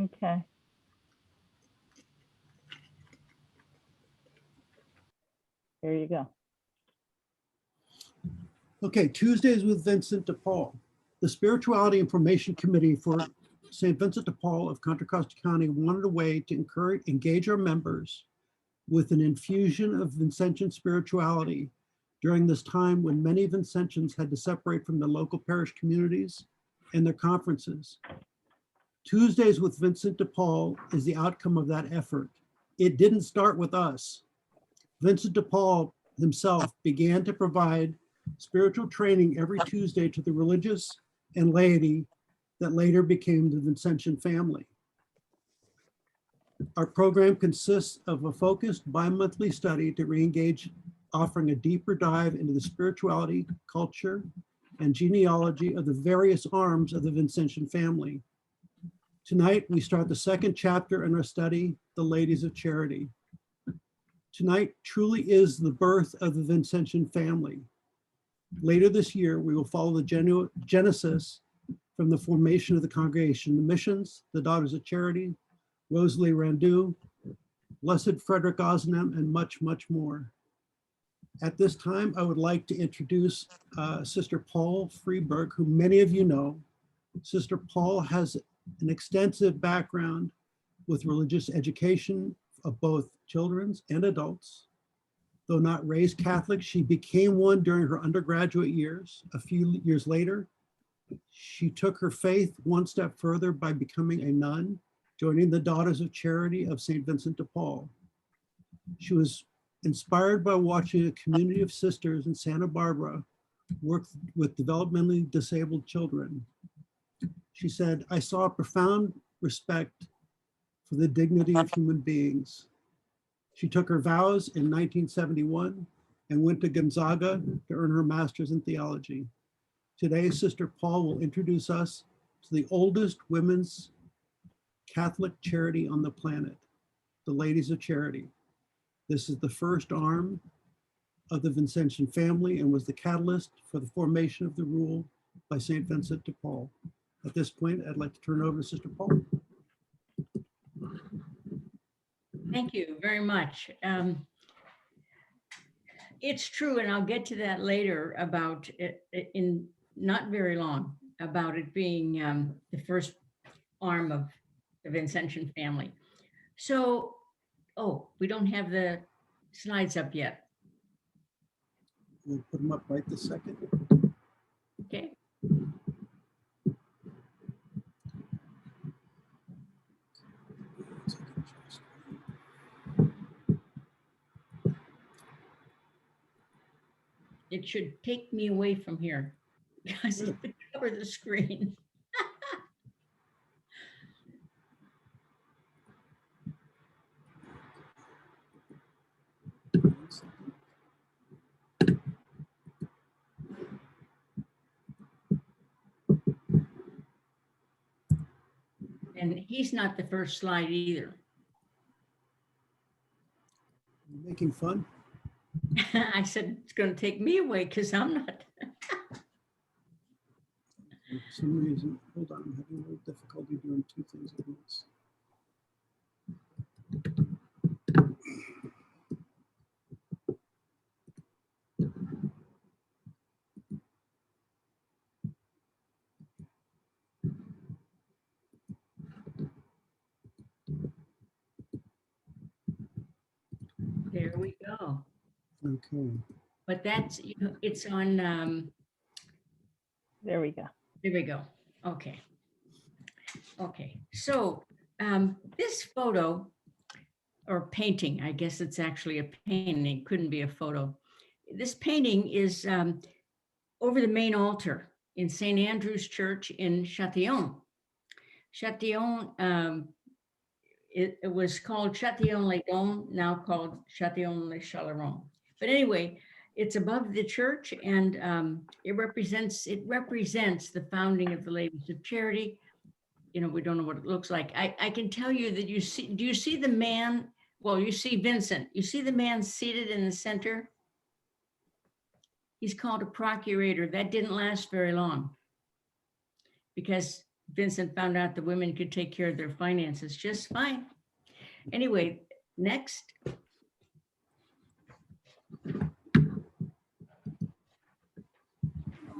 Okay. There you go. Okay, Tuesdays with Vincent de Paul. The Spirituality Information Committee for St. Vincent de Paul of Contra Costa County wanted a way to engage our members with an infusion of Vincentian spirituality during this time when many Vincentians had to separate from their local parish communities and their conferences. Tuesdays with Vincent de Paul is the outcome of that effort. It didn't start with us. Vincent de Paul himself began to provide spiritual training every Tuesday to the religious and laity that later became the Vincentian family. Our program consists of a focused bi-monthly study to re-engage, offering a deeper dive into the spirituality, culture, and genealogy of the various arms of the Vincentian family. Tonight, we start the second chapter in our study, The Ladies of Charity. Tonight truly is the birth of the Vincentian family. Later this year, we will follow the genesis from the formation of the congregation, the missions, the Daughters of Charity, Rosalie Randu, Blessed Frederick Ozanam, and much, much more. At this time, I would like to introduce Sister Paule Freeburg, who many of you know. Sister Paule has an extensive background with religious education of both children's and adults. Though not raised Catholic, she became one during her undergraduate years. A few years later, she took her faith one step further by becoming a nun, joining the Daughters of Charity of St. Vincent de Paul. She was inspired by watching a community of sisters in Santa Barbara work with developmentally disabled children. She said, "I saw a profound respect for the dignity of human beings." She took her vows in 1971 and went to Gonzaga to earn her master's in theology. Today, Sister Paule will introduce us to the oldest women's Catholic charity on the planet, the Ladies of Charity. This is the first arm of the Vincentian family and was the catalyst for the formation of the rule by St. Vincent de Paul. At this point, I'd like to turn it over to Sister Paule. Thank you very much. It's true, and I'll get to that later about it in not very long, about it being the first arm of the Vincentian family. So, oh, we don't have the slides up yet. We'll put them up right this second. Okay. It should take me away from here because it would cover the screen. And he's not the first slide either. You're making fun? I said, it's going to take me away because I'm not. For some reason, hold on, I'm having a little difficulty doing two things at once. There we go. Okay. But that's, it's on, There we go. there we go. Okay. Okay. So this photo or painting, I guess it's actually a painting, couldn't be a photo. This painting is over the main altar in St. Andrew's Church in Châtillon. Châtillon, it was called Châtillon-les-Dombes, now called Châtillon-les-Chalaronnes. But anyway, it's above the church, and it represents the founding of the Ladies of Charity. You know, we don't know what it looks like. I can tell you that do you see the man? Well, you see Vincent. You see the man seated in the center? He's called a procurator. That didn't last very long because Vincent found out the women could take care of their finances just fine. Anyway, next.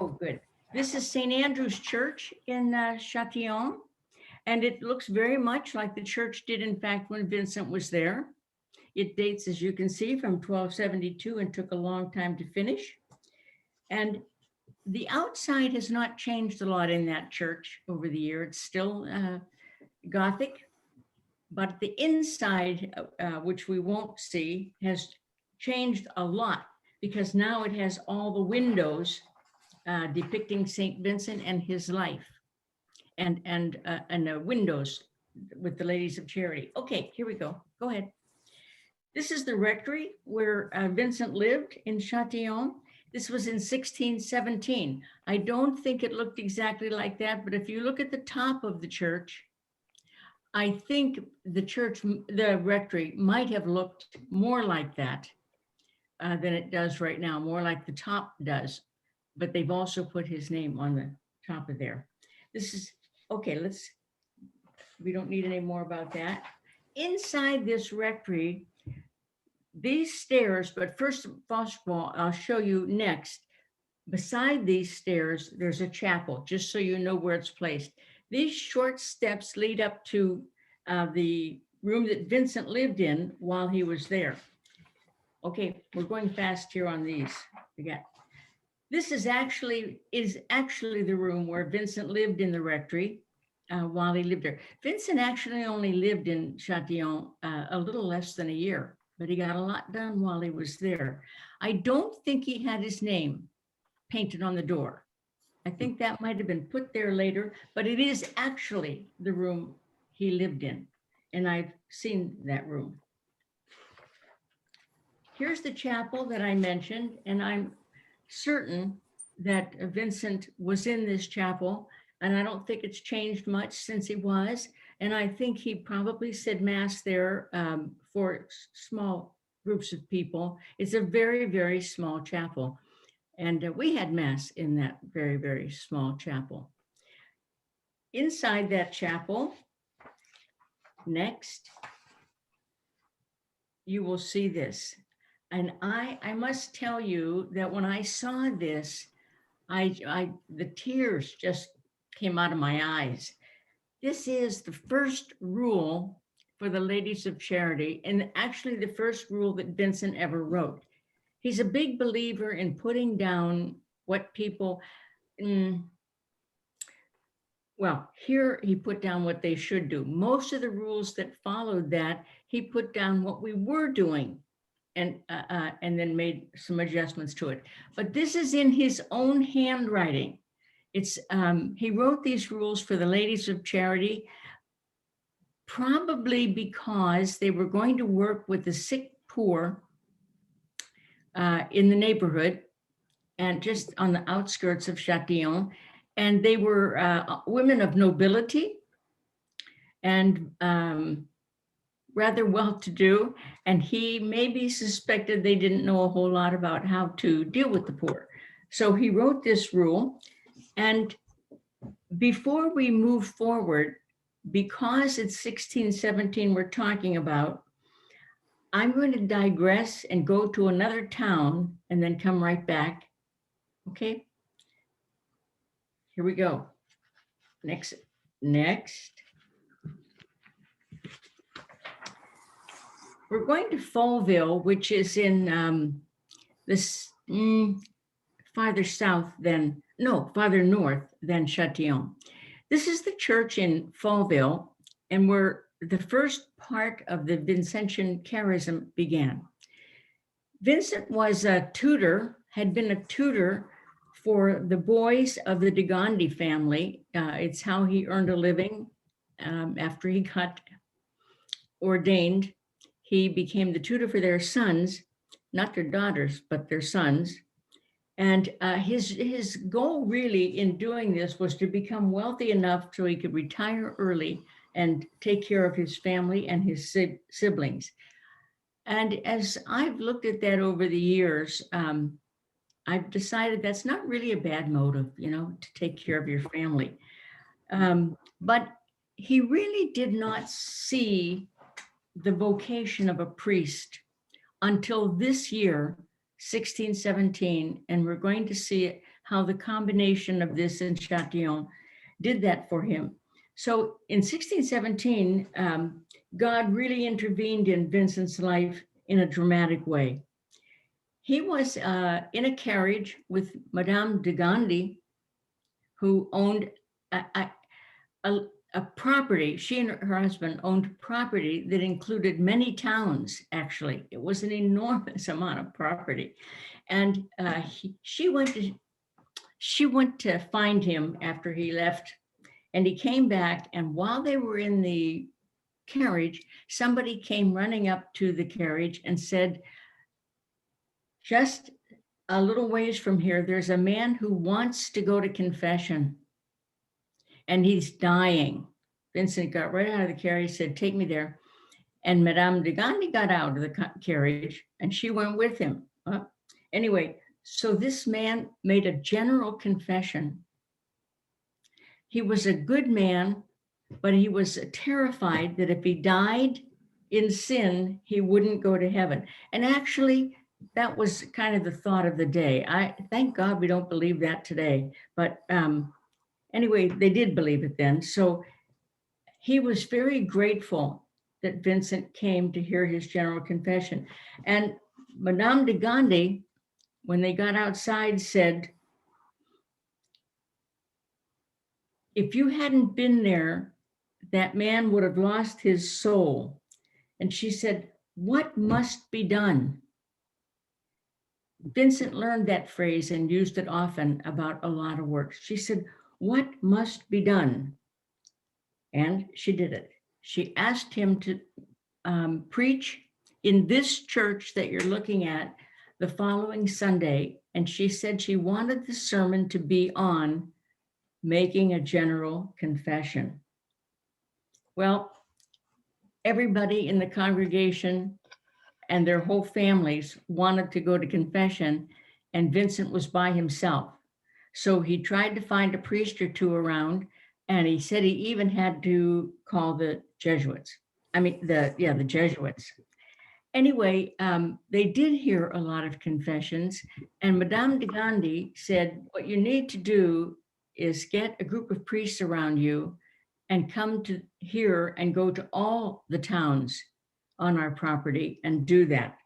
Oh, good. This is St. Andrew's Church in Châtillon, and it looks very much like the church did, in fact, when Vincent was there. It dates, as you can see, from 1272 and took a long time to finish. And the outside has not changed a lot in that church over the year. It's still Gothic, but the inside, which we won't see, has changed a lot because now it has all the windows depicting St. Vincent and his life, and windows with the Ladies of Charity. Okay, here we go. Go ahead. This is the rectory where Vincent lived in Châtillon. This was in 1617. I don't think it looked exactly like that, but if you look at the top of the church, I think the rectory might have looked more like that than it does right now, more like the top does. But they've also put his name on the top of there. This is, okay, we don't need any more about that. Inside this rectory, these stairs, but first of all, I'll show you next. Beside these stairs, there's a chapel, just so you know where it's placed. These short steps lead up to the room that Vincent lived in while he was there. Okay, we're going fast here on these. This is actually the room where Vincent lived in the rectory while he lived there. Vincent actually only lived in Châtillon a little less than a year, but he got a lot done while he was there. I don't think he had his name painted on the door. I think that might have been put there later, but it is actually the room he lived in. And I've seen that room. Here's the chapel that I mentioned, and I'm certain that Vincent was in this chapel, and I don't think it's changed much since he was. And I think he probably said Mass there for small groups of people. It's a very, very small chapel. And we had Mass in that very, very small chapel. Inside that chapel, next, you will see this. And I must tell you that when I saw this, the tears just came out of my eyes. This is the first rule for the Ladies of Charity, and actually the first rule that Vincent ever wrote. He's a big believer in putting down what people, well, here he put down what they should do. Most of the rules that followed that, he put down what we were doing and then made some adjustments to it. But this is in his own handwriting. He wrote these rules for the Ladies of Charity, probably because they were going to work with the sick poor in the neighborhood and just on the outskirts of Châtillon. And they were women of nobility and rather well-to-do. And he maybe suspected they didn't know a whole lot about how to deal with the poor. So he wrote this rule. And before we move forward, because it's 1617 we're talking about, I'm going to digress and go to another town and then come right back. Okay? Here we go. Next. We're going to Fauville, which is in this farther north than Châtillon. This is the church in Fauville, and where the first part of the Vincentian charism began. Vincent was a tutor, had been a tutor for the boys of the de Gondi family. It's how he earned a living after he got ordained. He became the tutor for their sons, not their daughters, but their sons. And his goal really in doing this was to become wealthy enough so he could retire early and take care of his family and his siblings. And as I've looked at that over the years, I've decided that's not really a bad motive, to take care of your family. But he really did not see the vocation of a priest until this year, 1617, and we're going to see how the combination of this and Châtillon did that for him. So in 1617, God really intervened in Vincent's life in a dramatic way. He was in a carriage with Madame de Gondi, who owned a property. She and her husband owned property that included many towns, actually. It was an enormous amount of property. And she went to find him after he left, and he came back. And while they were in the carriage, somebody came running up to the carriage and said, just a little ways from here, there's a man who wants to go to confession, and he's dying. Vincent got right out of the carriage, said, take me there. And Madame de Gondi got out of the carriage, and she went with him. Anyway, so this man made a general confession. He was a good man, but he was terrified that if he died in sin, he wouldn't go to heaven. And actually, that was kind of the thought of the day. Thank God we don't believe that today. But anyway, they did believe it then. So he was very grateful that Vincent came to hear his general confession. And Madame de Gondi, when they got outside, said, if you hadn't been there, that man would have lost his soul. And she said, what must be done? Vincent learned that phrase and used it often about a lot of works. She said, what must be done? And she did it. She asked him to preach in this church that you're looking at the following Sunday. And she said she wanted the sermon to be on making a general confession. Well, everybody in the congregation and their whole families wanted to go to confession, and Vincent was by himself. So he tried to find a priest or two around, and he said he even had to call the Jesuits. The Jesuits. Anyway, they did hear a lot of confessions, and Madame de Gondi said, what you need to do is get a group of priests around you and come to here and go to all the towns on our property and do that.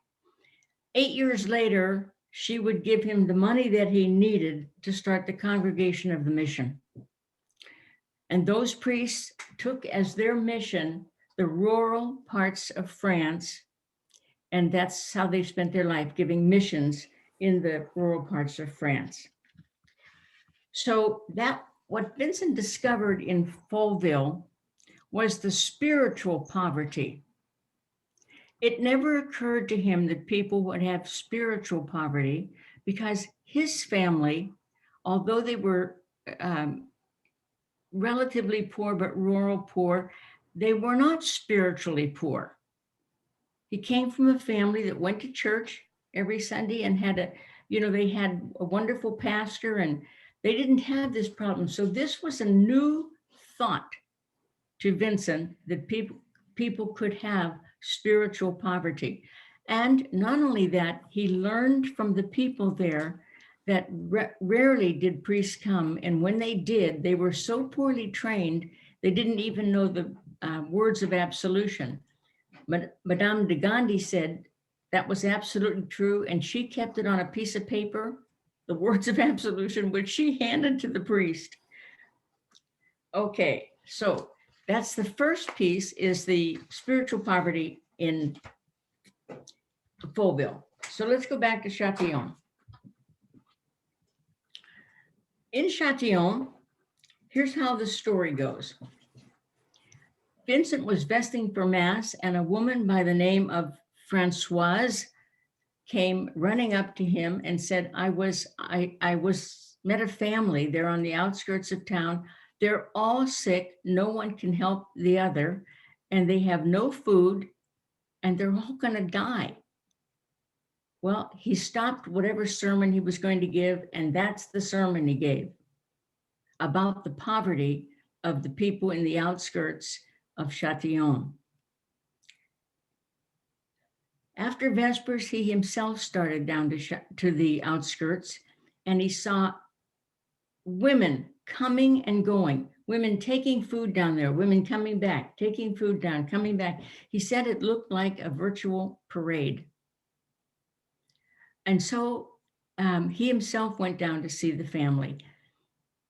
8 years later, she would give him the money that he needed to start the Congregation of the Mission. And those priests took as their mission the rural parts of France, and that's how they spent their life, giving missions in the rural parts of France. So what Vincent discovered in Fauville was the spiritual poverty. It never occurred to him that people would have spiritual poverty because his family, although they were relatively poor, but rural poor, they were not spiritually poor. He came from a family that went to church every Sunday and they had a wonderful pastor, and they didn't have this problem. So this was a new thought to Vincent, that people could have spiritual poverty. And not only that, he learned from the people there that rarely did priests come. And when they did, they were so poorly trained, they didn't even know the words of absolution. But Madame de Gondi said that was absolutely true. And she kept it on a piece of paper, the words of absolution, which she handed to the priest. Okay, so that's the first piece, is the spiritual poverty in Fauville. So let's go back to Châtillon. In Châtillon, here's how the story goes. Vincent was vesting for Mass, and a woman by the name of Françoise came running up to him and said, I met a family. They're on the outskirts of town. They're all sick. No one can help the other, and they have no food, and they're all going to die. Well, he stopped whatever sermon he was going to give, and that's the sermon he gave about the poverty of the people in the outskirts of Châtillon. After Vespers, he himself started down to the outskirts, and he saw women coming and going, women taking food down there, women coming back, taking food down, coming back. He said it looked like a virtual parade. And so he himself went down to see the family.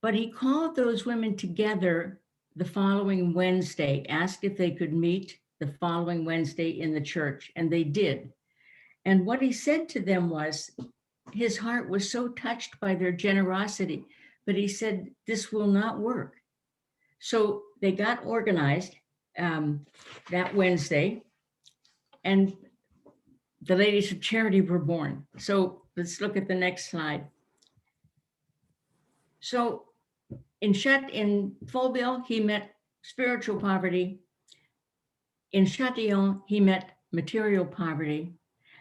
But he called those women together the following Wednesday, asked if they could meet the following Wednesday in the church, and they did. And what he said to them was, his heart was so touched by their generosity, but he said, this will not work. So they got organized that Wednesday, and the Ladies of Charity were born. So let's look at the next slide. So in Fauville, he met spiritual poverty. In Châtillon, he met material poverty.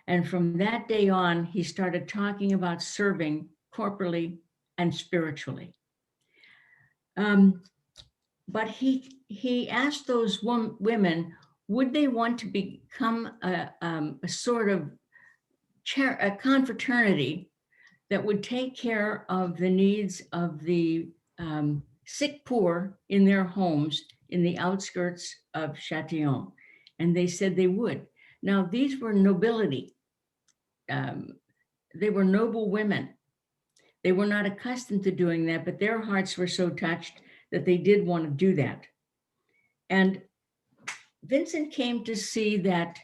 And from that day on, he started talking about serving corporally and spiritually. But he asked those women, would they want to become a sort of a confraternity that would take care of the needs of the sick poor in their homes in the outskirts of Châtillon? And they said they would. Now, these were nobility. They were noble women. They were not accustomed to doing that, but their hearts were so touched that they did want to do that. And Vincent came to see that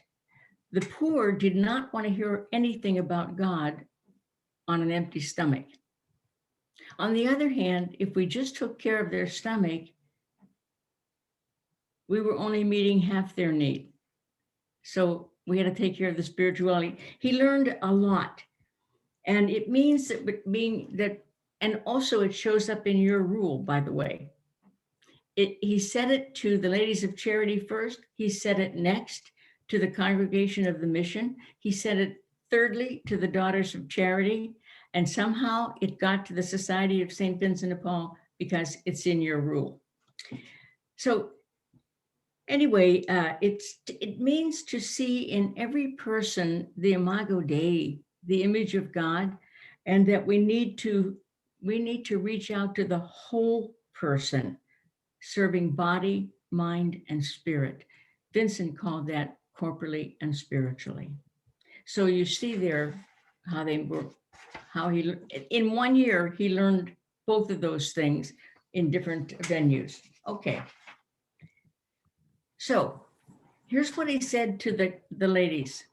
the poor did not want to hear anything about God on an empty stomach. On the other hand, if we just took care of their stomach, we were only meeting half their need. So we had to take care of the spirituality. He learned a lot. And it means that and also it shows up in your rule, by the way. He said it to the Ladies of Charity first. He said it next to the Congregation of the Mission. He said it thirdly to the Daughters of Charity. And somehow it got to the Society of St. Vincent de Paul because it's in your rule. So anyway, it means to see in every person the imago Dei, the image of God, and that we need to reach out to the whole person, serving body, mind, and spirit. Vincent called that corporally and spiritually. So you see there how they were, in 1 year, he learned both of those things in different venues. Okay. So here's what he said to the ladies.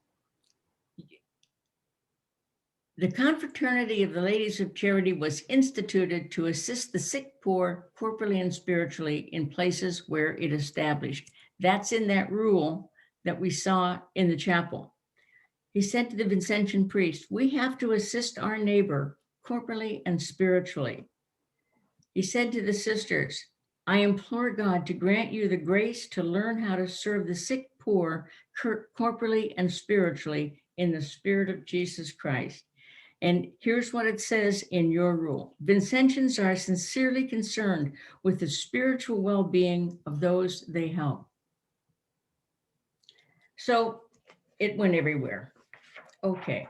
The confraternity of the Ladies of Charity was instituted to assist the sick poor corporally and spiritually in places where it established. That's in that rule that we saw in the chapel. He said to the Vincentian priest, we have to assist our neighbor corporally and spiritually. He said to the sisters, I implore God to grant you the grace to learn how to serve the sick poor corporally and spiritually in the spirit of Jesus Christ. And here's what it says in your rule. Vincentians are sincerely concerned with the spiritual well-being of those they help. So it went everywhere. Okay.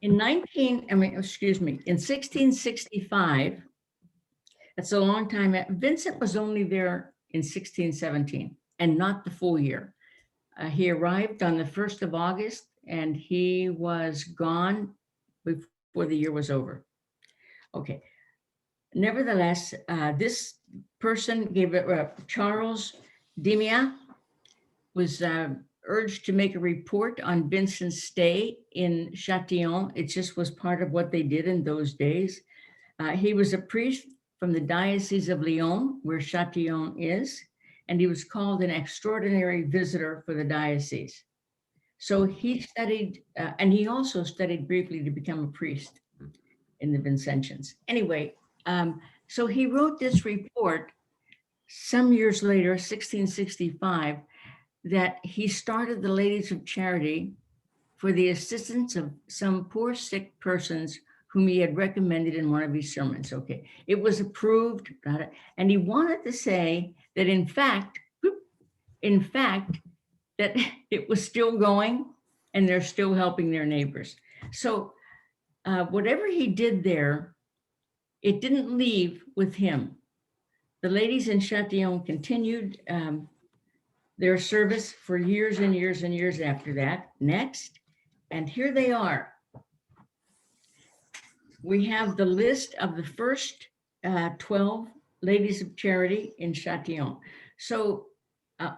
In 1665, that's a long time. Vincent was only there in 1617 and not the full year. He arrived on the 1st of August and he was gone before the year was over. Okay. Nevertheless, this person gave it, Charles Demia was urged to make a report on Vincent's stay in Châtillon. It just was part of what they did in those days. He was a priest from the Diocese of Lyon, where Châtillon is, and he was called an extraordinary visitor for the diocese. So he studied, and he also studied briefly to become a priest in the Vincentians. Anyway, so he wrote this report some years later, 1665, that he started the Ladies of Charity for the assistance of some poor sick persons whom he had recommended in one of his sermons. Okay, it was approved, and he wanted to say that in fact, that it was still going and they're still helping their neighbors. So whatever he did there, it didn't leave with him. The ladies in Châtillon continued their service for years and years and years after that. Next, and here they are. We have the list of the first 12 ladies of charity in Châtillon. So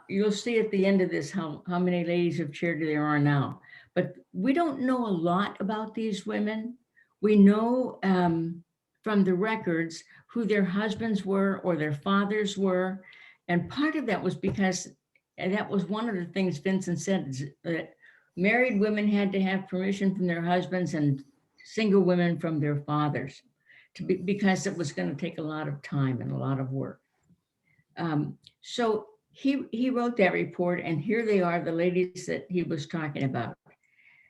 you'll see at the end of this how many ladies of charity there are now. But we don't know a lot about these women. We know from the records who their husbands were or their fathers were. And part of that was because, and that was one of the things Vincent said, that married women had to have permission from their husbands and single women from their fathers, because it was going to take a lot of time and a lot of work. So he wrote that report, and here they are, the ladies that he was talking about.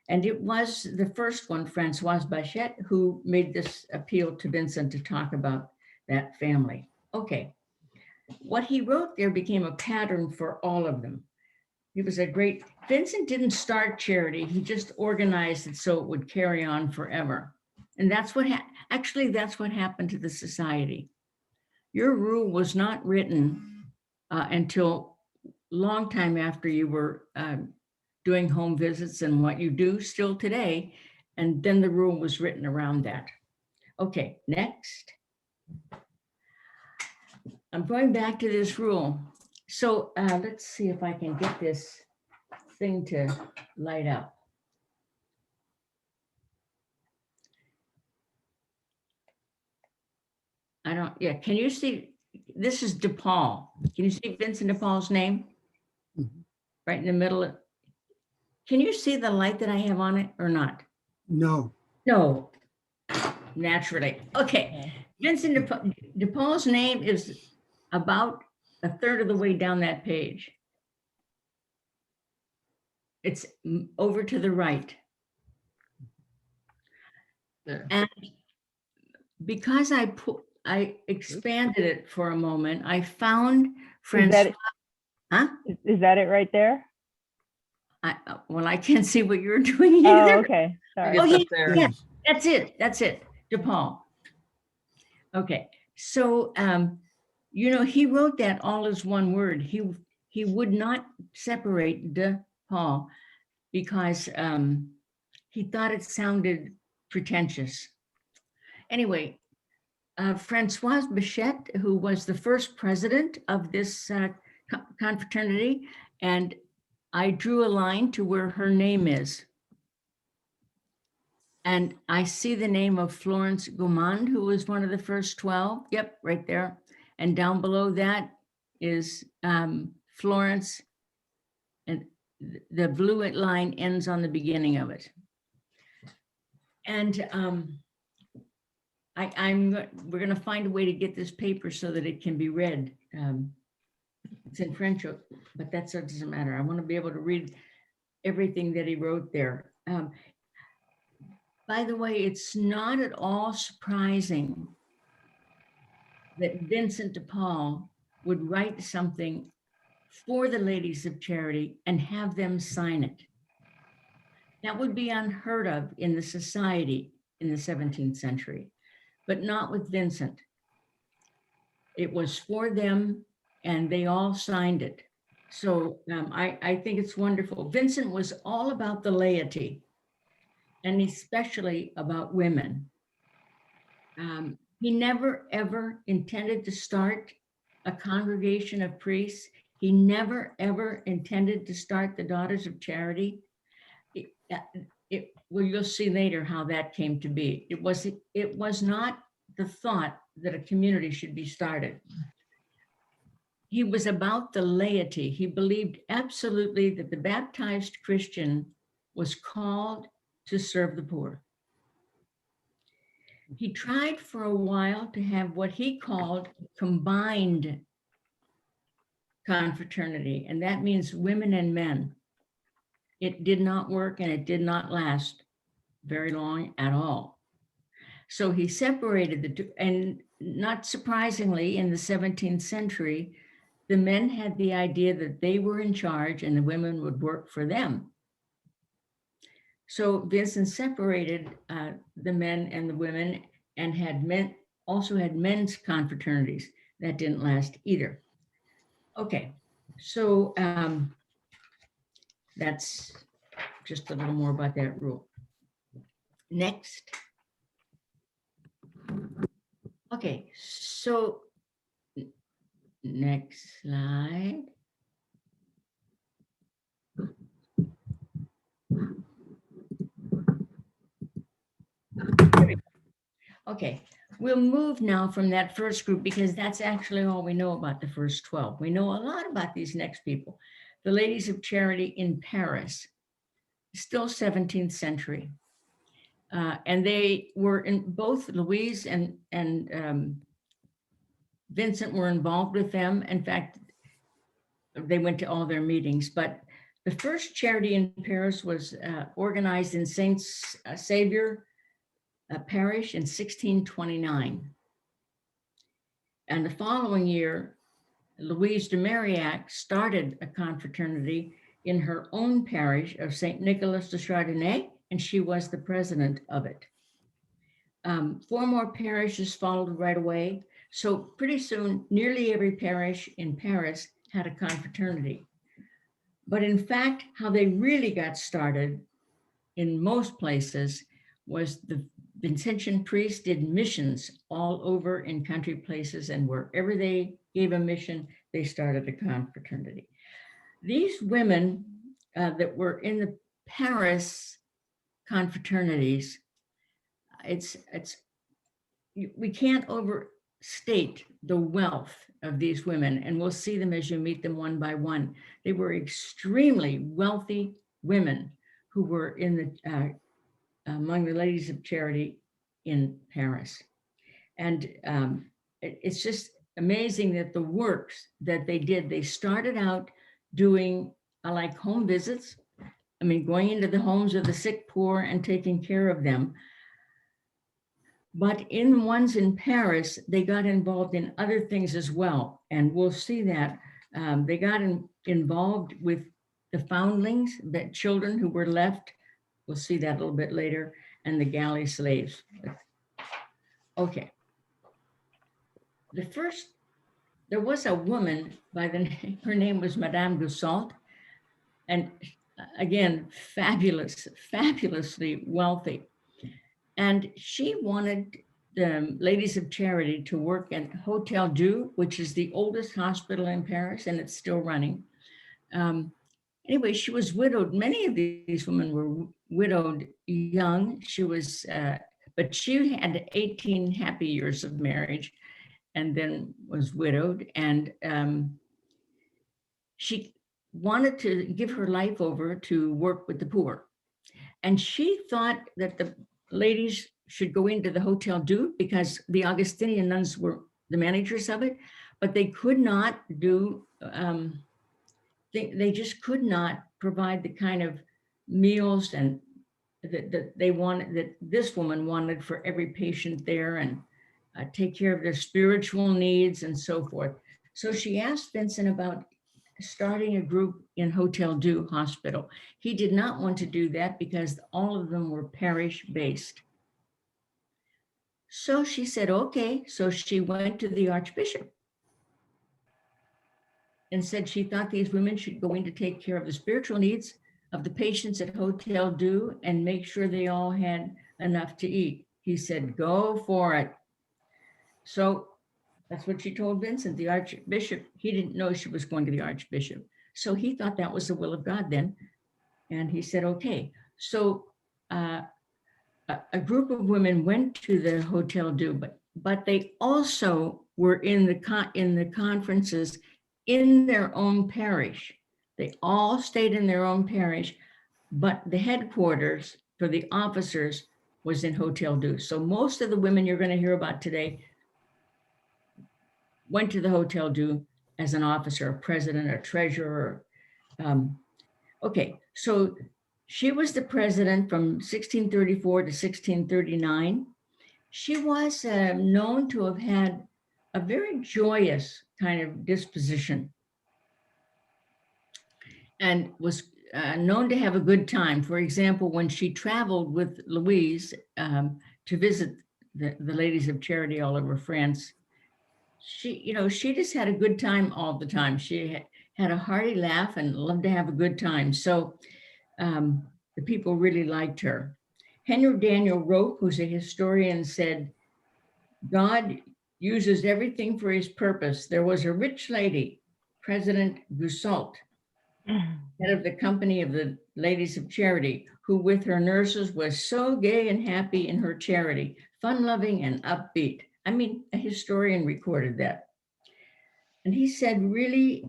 And it was the first one, Françoise Bachette, who made this appeal to Vincent to talk about that family. Okay, what he wrote there became a pattern for all of them. He was a great, Vincent didn't start charity, he just organized it so it would carry on forever. And that's what, actually, that's what happened to the society. Your rule was not written until long time after you were doing home visits and what you do still today. And then the rule was written around that. Okay, next. I'm going back to this rule. So let's see if I can get this thing to light up. Yeah, can you see, this is DePaul. Can you see Vincent DePaul's name? Mhm. Right in the middle. Can you see the light that I have on it or not? No. No, naturally. Okay, Vincent DePaul's name is about a third of the way down that page. It's over to the right. There. And because I expanded it for a moment, I found Is Francois. that, Huh? is that it right there? Well, I can't see what you're doing Oh, either. okay, sorry. Oh, It's yeah, up there. yeah, Yes. that's it, DePaul. Okay, so, he wrote that all as one word. He would not separate DePaul because he thought it sounded pretentious. Anyway, Françoise Bachette, who was the first president of this confraternity, and I drew a line to where her name is. And I see the name of Florence Gaumond, who was one of the first 12. Yep, right there. And down below that is Florence, and the blue line ends on the beginning of it. And we're going to find a way to get this paper so that it can be read. It's in French, but that doesn't matter. I want to be able to read everything that he wrote there. By the way, it's not at all surprising that Vincent de Paul would write something for the ladies of charity and have them sign it. That would be unheard of in the society in the 17th century, but not with Vincent. It was for them and they all signed it. So I think it's wonderful. Vincent was all about the laity, and especially about women. He never, ever intended to start a congregation of priests. He never, ever intended to start the Daughters of Charity. Well, you'll see later how that came to be. It was not the thought that a community should be started. He was about the laity. He believed absolutely that the baptized Christian was called to serve the poor. He tried for a while to have what he called combined confraternity, and that means women and men. It did not work and it did not last very long at all. So he separated the two, and not surprisingly, in the 17th century, the men had the idea that they were in charge and the women would work for them. So Vincent separated the men and the women, and also had men's confraternities. That didn't last either. Okay, so that's just a little more about that rule. Next. Okay, so next slide. Okay, we'll move now from that first group because that's actually all we know about the first 12. We know a lot about these next people. The Ladies of Charity in Paris, still 17th century. And they were in both Louise and Vincent were involved with them. In fact, they went to all their meetings, but the first charity in Paris was organized in Saint Xavier Parish in 1629. And the following year, Louise de Marillac started a confraternity in her own parish of St. Nicholas de Chardonnay, and she was the president of it. 4 more parishes followed right away. So pretty soon, nearly every parish in Paris had a confraternity. But in fact, how they really got started in most places was the Vincentian priests did missions all over in country places, and wherever they gave a mission, they started a confraternity. These women that were in the Paris confraternities, we can't overstate the wealth of these women, and we'll see them as you meet them one by one. They were extremely wealthy women who were in the among the Ladies of Charity in Paris. And it's just amazing that the works that they did, they started out doing like home visits. I mean, going into the homes of the sick, poor, and taking care of them. But in the ones in Paris, they got involved in other things as well. And we'll see that they got involved with the foundlings, that children who were left. We'll see that a little bit later, and the galley slaves. Okay. There was a woman by the name, her name was Madame Gussault, and again, fabulously wealthy. And she wanted the Ladies of Charity to work at Hotel Dieu, which is the oldest hospital in Paris, and it's still running. Anyway, she was widowed. Many of these women were widowed young. She was, but she had 18 happy years of marriage and then was widowed. And she wanted to give her life over to work with the poor. And she thought that the ladies should go into the Hotel Dieu because the Augustinian nuns were the managers of it, but they could not do, they just could not provide the kind of meals and that they wanted, that this woman wanted for every patient there, and take care of their spiritual needs and so forth. So she asked Vincent about starting a group in Hotel Dieu Hospital. He did not want to do that because all of them were parish based. So she said, okay. So she went to the Archbishop and said she thought these women should go in to take care of the spiritual needs of the patients at Hotel Dieu and make sure they all had enough to eat. He said, go for it. So that's what she told Vincent, the Archbishop. He didn't know she was going to the Archbishop. So he thought that was the will of God then. And he said, okay. So a group of women went to the Hotel Dieu, but they also were in the conferences in their own parish. They all stayed in their own parish, but the headquarters for the officers was in Hotel Dieu. So most of the women you're going to hear about today went to the Hotel Dieu as an officer, a president, a treasurer. Okay, so she was the president from 1634 to 1639. She was known to have had a very joyous kind of disposition and was known to have a good time. For example, when she traveled with Louise to visit the Ladies of Charity all over France, she just had a good time all the time. She had a hearty laugh and loved to have a good time. So the people really liked her. Henry Daniel Roque, who's a historian, said, God uses everything for his purpose. There was a rich lady, President Gussault, head of the company of the Ladies of Charity, who with her nurses was so gay and happy in her charity, fun-loving and upbeat. I mean, a historian recorded that. And he said, really,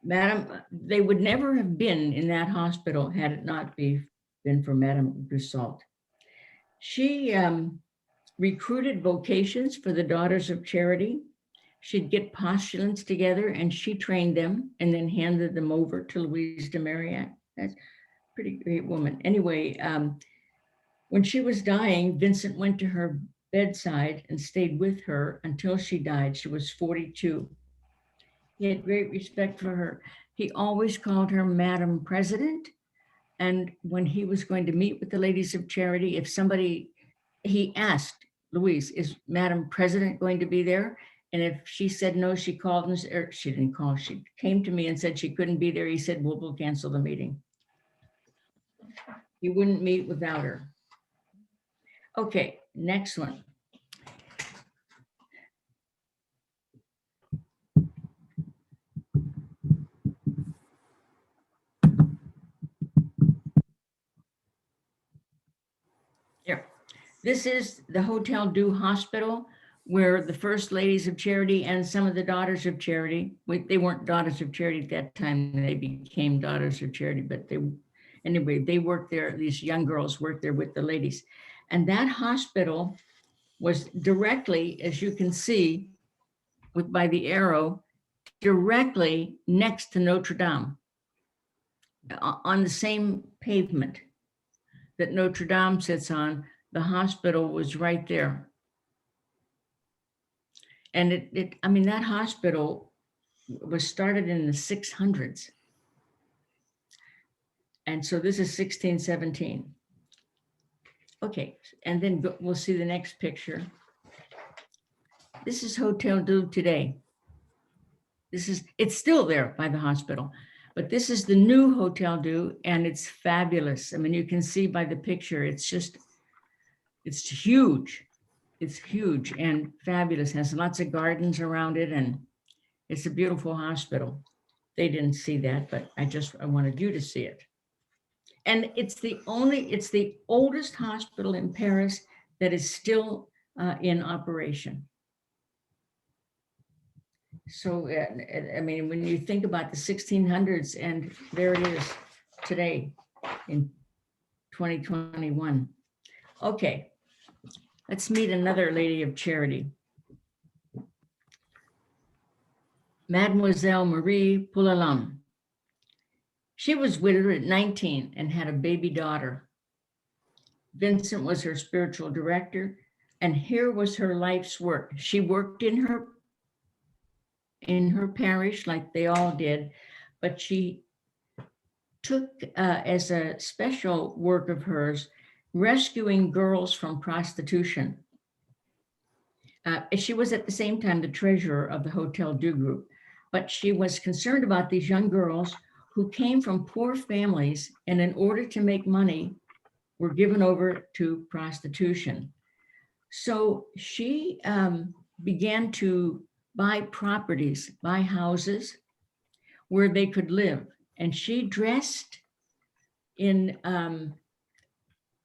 Madam, they would never have been in that hospital had it not been for Madame Gussault. She recruited vocations for the Daughters of Charity. She'd get postulants together and she trained them and then handed them over to Louise de Marillac. That's a pretty great woman. Anyway, when she was dying, Vincent went to her bedside and stayed with her until she died. She was 42. He had great respect for her. He always called her Madam President. And when he was going to meet with the Ladies of Charity, he asked Louise, is Madam President going to be there? And if she said no, she called and or she didn't call, she came to me and said she couldn't be there. He said, well, we'll cancel the meeting. He wouldn't meet without her. Okay, next one. Here, this is the Hotel Dieu Hospital, where the first Ladies of Charity and some of the Daughters of Charity, they weren't Daughters of Charity at that time, they became Daughters of Charity, but they worked there, these young girls worked there with the ladies. And that hospital was directly, as you can see, by the arrow, directly next to Notre Dame, on the same pavement that Notre Dame sits on. The hospital was right there. And that hospital was started in the 600s. And so this is 1617. Okay, and then we'll see the next picture. This is Hotel Dieu today. It's still there by the hospital, but this is the new Hotel Dieu and it's fabulous. I mean, you can see by the picture, it's huge. It's huge and fabulous, has lots of gardens around it, and it's a beautiful hospital. They didn't see that, but I wanted you to see it. And it's the oldest hospital in Paris that is still in operation. So, I mean, when you think about the 1600s, and there it is today in 2021. Okay. Let's meet another Lady of Charity. Mademoiselle Marie Poulalon. She was widowed at 19 and had a baby daughter. Vincent was her spiritual director, and here was her life's work. She worked in her parish like they all did, but she took as a special work of hers, rescuing girls from prostitution. She was at the same time the treasurer of the Hotel Dieu group, but she was concerned about these young girls who came from poor families and in order to make money were given over to prostitution. So she began to buy properties, buy houses where they could live. And she dressed in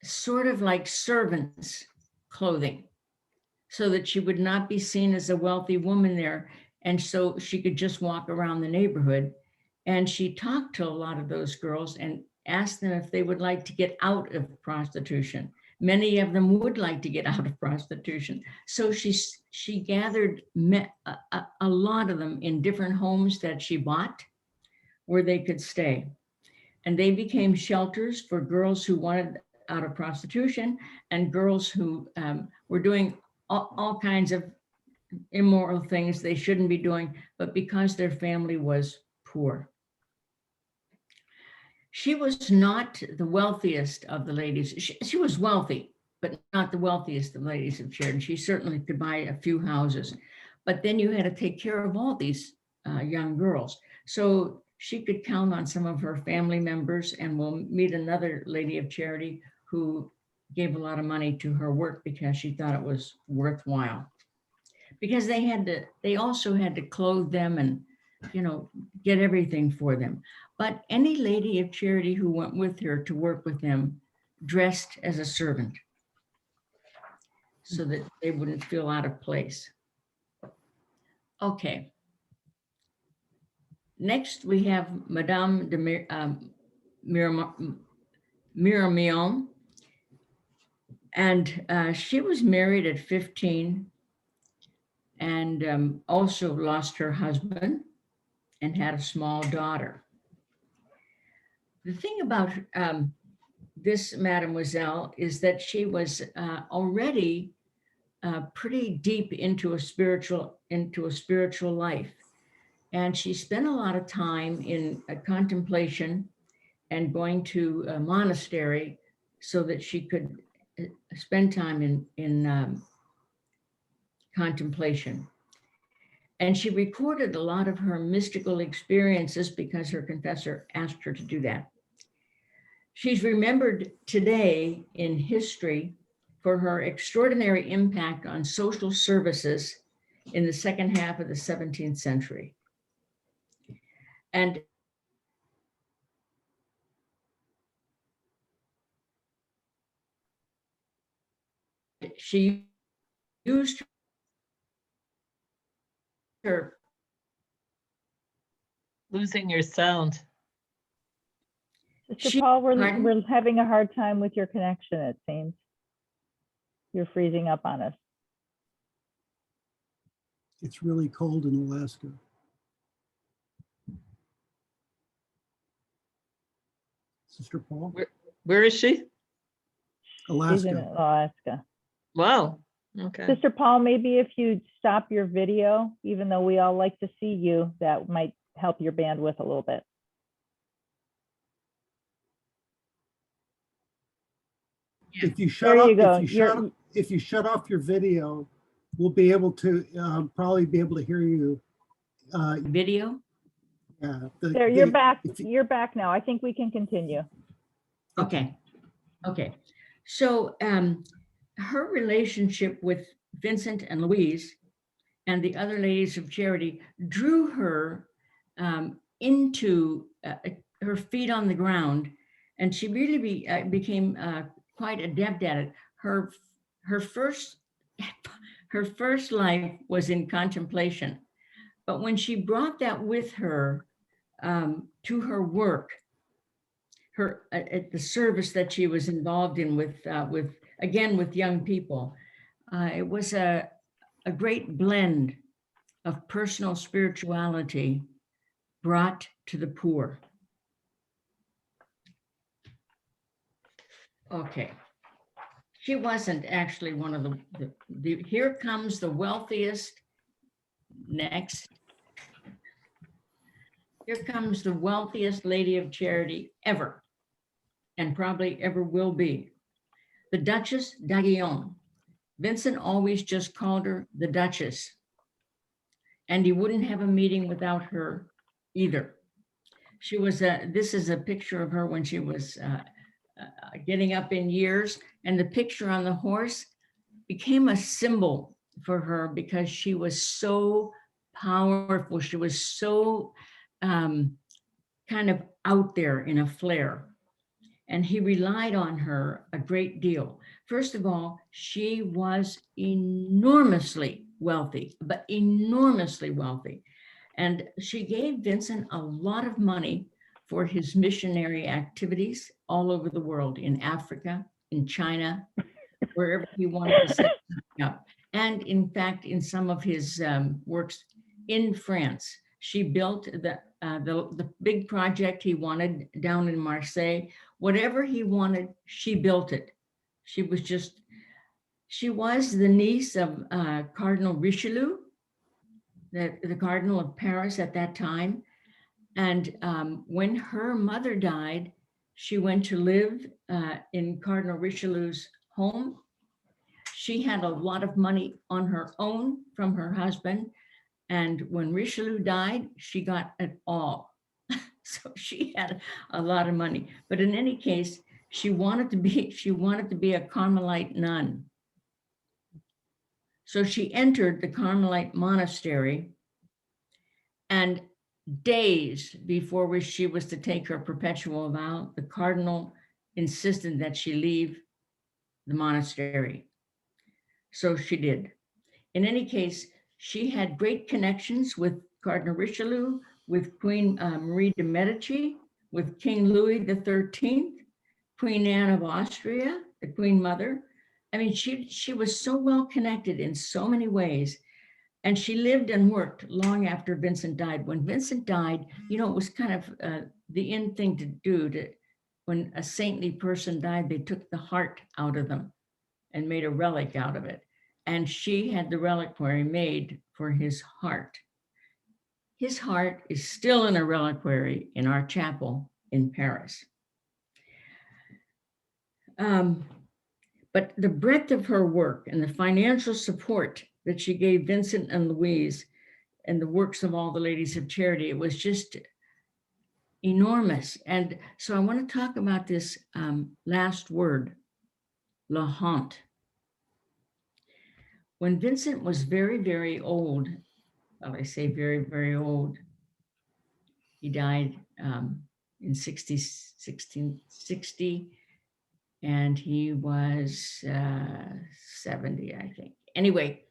sort of like servants' clothing so that she would not be seen as a wealthy woman there. And so she could just walk around the neighborhood. And she talked to a lot of those girls and asked them if they would like to get out of prostitution. Many of them would like to get out of prostitution. So she gathered a lot of them in different homes that she bought where they could stay. And they became shelters for girls who wanted out of prostitution, and girls who were doing all kinds of immoral things they shouldn't be doing, but because their family was poor. She was not the wealthiest of the ladies. She was wealthy, but not the wealthiest of ladies of charity. She certainly could buy a few houses, but then you had to take care of all these young girls. So she could count on some of her family members, and we'll meet another lady of charity who gave a lot of money to her work because she thought it was worthwhile. Because they also had to clothe them and, get everything for them. But any lady of charity who went with her to work with them dressed as a servant so that they wouldn't feel out of place. Okay. Next, we have Madame de Miramion. And she was married at 15 and also lost her husband and had a small daughter. The thing about this mademoiselle is that she was already pretty deep into a spiritual life, and she spent a lot of time in contemplation and going to a monastery so that she could spend time in contemplation. And she recorded a lot of her mystical experiences because her confessor asked her to do that. She's remembered today in history for her extraordinary impact on social services in the second half of the 17th century. And she used her. Losing your sound. Sister Paul, we're having a hard time with your connection, it seems. You're freezing up on us. It's really cold in Alaska. Sister Paul? Where is she? She's in Alaska. Alaska. Wow. Okay. Sister Paul, maybe if you stop your video, even though we all like to see you, that might help your bandwidth a little bit. If you There you go. if you shut off your video, we'll be able to probably be able to hear you. Video? Yeah. There, you're back. You're back now. I think we can continue. Okay. So her relationship with Vincent and Louise and the other ladies of charity drew her into her feet on the ground, and she really became quite adept at it. Her first life was in contemplation, but when she brought that with her to her work, at the service that she was involved in with young people, it was a great blend of personal spirituality brought to the poor. Okay. She wasn't actually one of the here comes the wealthiest. Next. Here comes the wealthiest lady of charity ever, and probably ever will be. The Duchess d'Aiguillon. Vincent always just called her the Duchess, and he wouldn't have a meeting without her either. She was this is a picture of her when she was getting up in years, and the picture on the horse became a symbol for her because she was so powerful. She was so kind of out there in a flare, and he relied on her a great deal. First of all, she was enormously wealthy, and she gave Vincent a lot of money for his missionary activities all over the world, in Africa, in China, wherever he wanted to set something up. And in fact, in some of his works in France, she built the big project he wanted down in Marseille, Whatever he wanted, she built it. She was the niece of Cardinal Richelieu, the Cardinal of Paris at that time. And when her mother died, she went to live in Cardinal Richelieu's home. She had a lot of money on her own from her husband. And when Richelieu died, she got it all. So she had a lot of money. But in any case, she wanted to be a Carmelite nun. So she entered the Carmelite monastery, and days before she was to take her perpetual vow, the cardinal insisted that she leave the monastery. So she did. In any case, she had great connections with Cardinal Richelieu, with Queen Marie de Medici, with King Louis XIII, Queen Anne of Austria, the Queen Mother. I mean, she was so well connected in so many ways. And she lived and worked long after Vincent died. When Vincent died, it was kind of the in thing to do. When a saintly person died, they took the heart out of them and made a relic out of it. And she had the reliquary made for his heart. His heart is still in a reliquary in our chapel in Paris. But the breadth of her work and the financial support that she gave Vincent and Louise and the works of all the ladies of charity, it was just enormous. And so I want to talk about this last word, la honte. When Vincent was very, very old, well, I say very, very old, he died in 1660, and he was 70, I think. Anyway,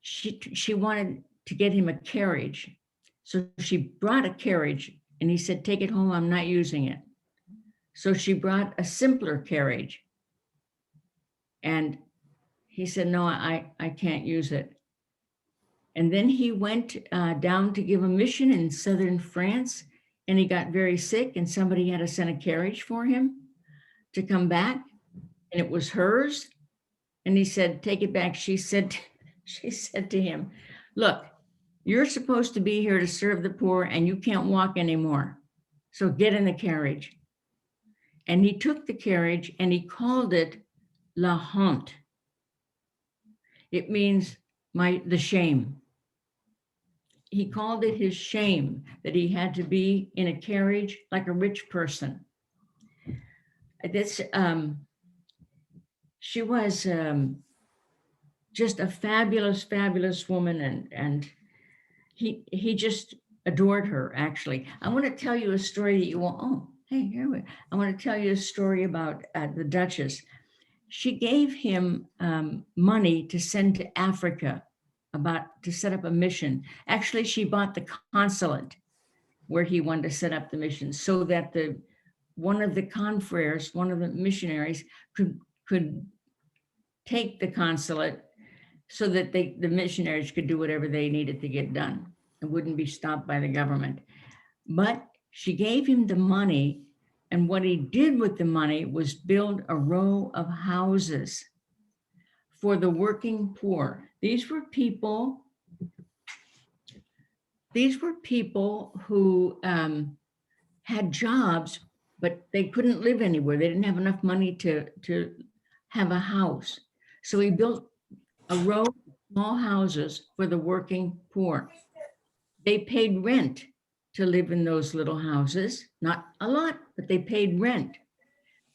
she wanted to get him a carriage. So she brought a carriage, and he said, take it home, I'm not using it. So she brought a simpler carriage. And he said, no, I can't use it. And then he went down to give a mission in southern France, and he got very sick, and somebody had to send a carriage for him to come back, and it was hers. And he said, take it back. She said to him, look, you're supposed to be here to serve the poor, and you can't walk anymore. So get in the carriage. And he took the carriage and he called it la honte. It means the shame. He called it his shame that he had to be in a carriage like a rich person. She was just a fabulous, fabulous woman, and he just adored her, actually. I want to tell you a story that you won't, I want to tell you a story about the Duchess. She gave him money to send to Africa to set up a mission. Actually, she bought the consulate where he wanted to set up the mission so that one of the confreres, one of the missionaries could take the consulate so that the missionaries could do whatever they needed to get done and wouldn't be stopped by the government. But she gave him the money, and what he did with the money was build a row of houses for the working poor. These were people who had jobs, but they couldn't live anywhere. They didn't have enough money to have a house. So he built a row of small houses for the working poor. They paid rent to live in those little houses, not a lot, but they paid rent.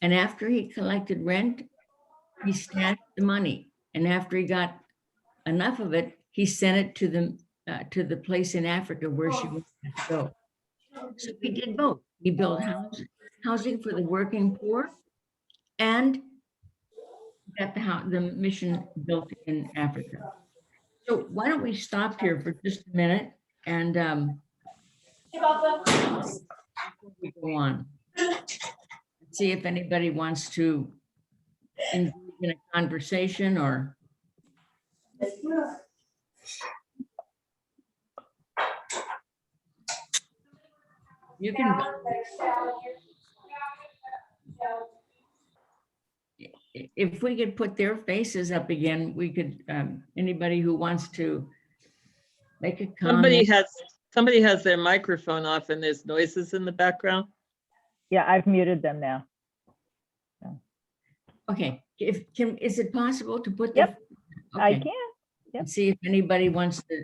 And after he collected rent, he stashed the money. And after he got enough of it, he sent it to the place in Africa where she wanted to go. So he did both. He built housing for the working poor, and got the mission built in Africa. So why don't we stop here for just a minute and we go on. See if anybody wants to engage in a conversation or. You can. if we could put their faces up again, we could, anybody who wants to make a Somebody comment. has their microphone off and there's noises in the background. Yeah, I've muted them now. Okay, is it possible to put? Yep, I Okay. can. Yep. And see if anybody wants to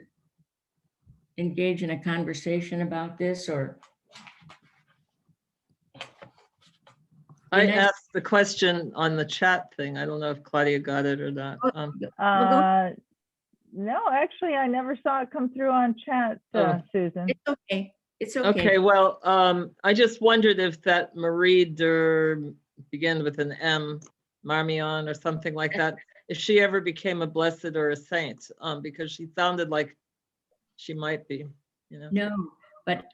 engage in a conversation about this or. I Nice. asked the question on the chat thing. I don't know if Claudia got it or not. No, actually, I never saw it come through on chat, Susan. It's okay. It's okay. Okay, well, I just wondered if that Marie began with an M, Marmion or something like that, if she ever became a blessed or a saint, because she sounded like she might be, you know. No, but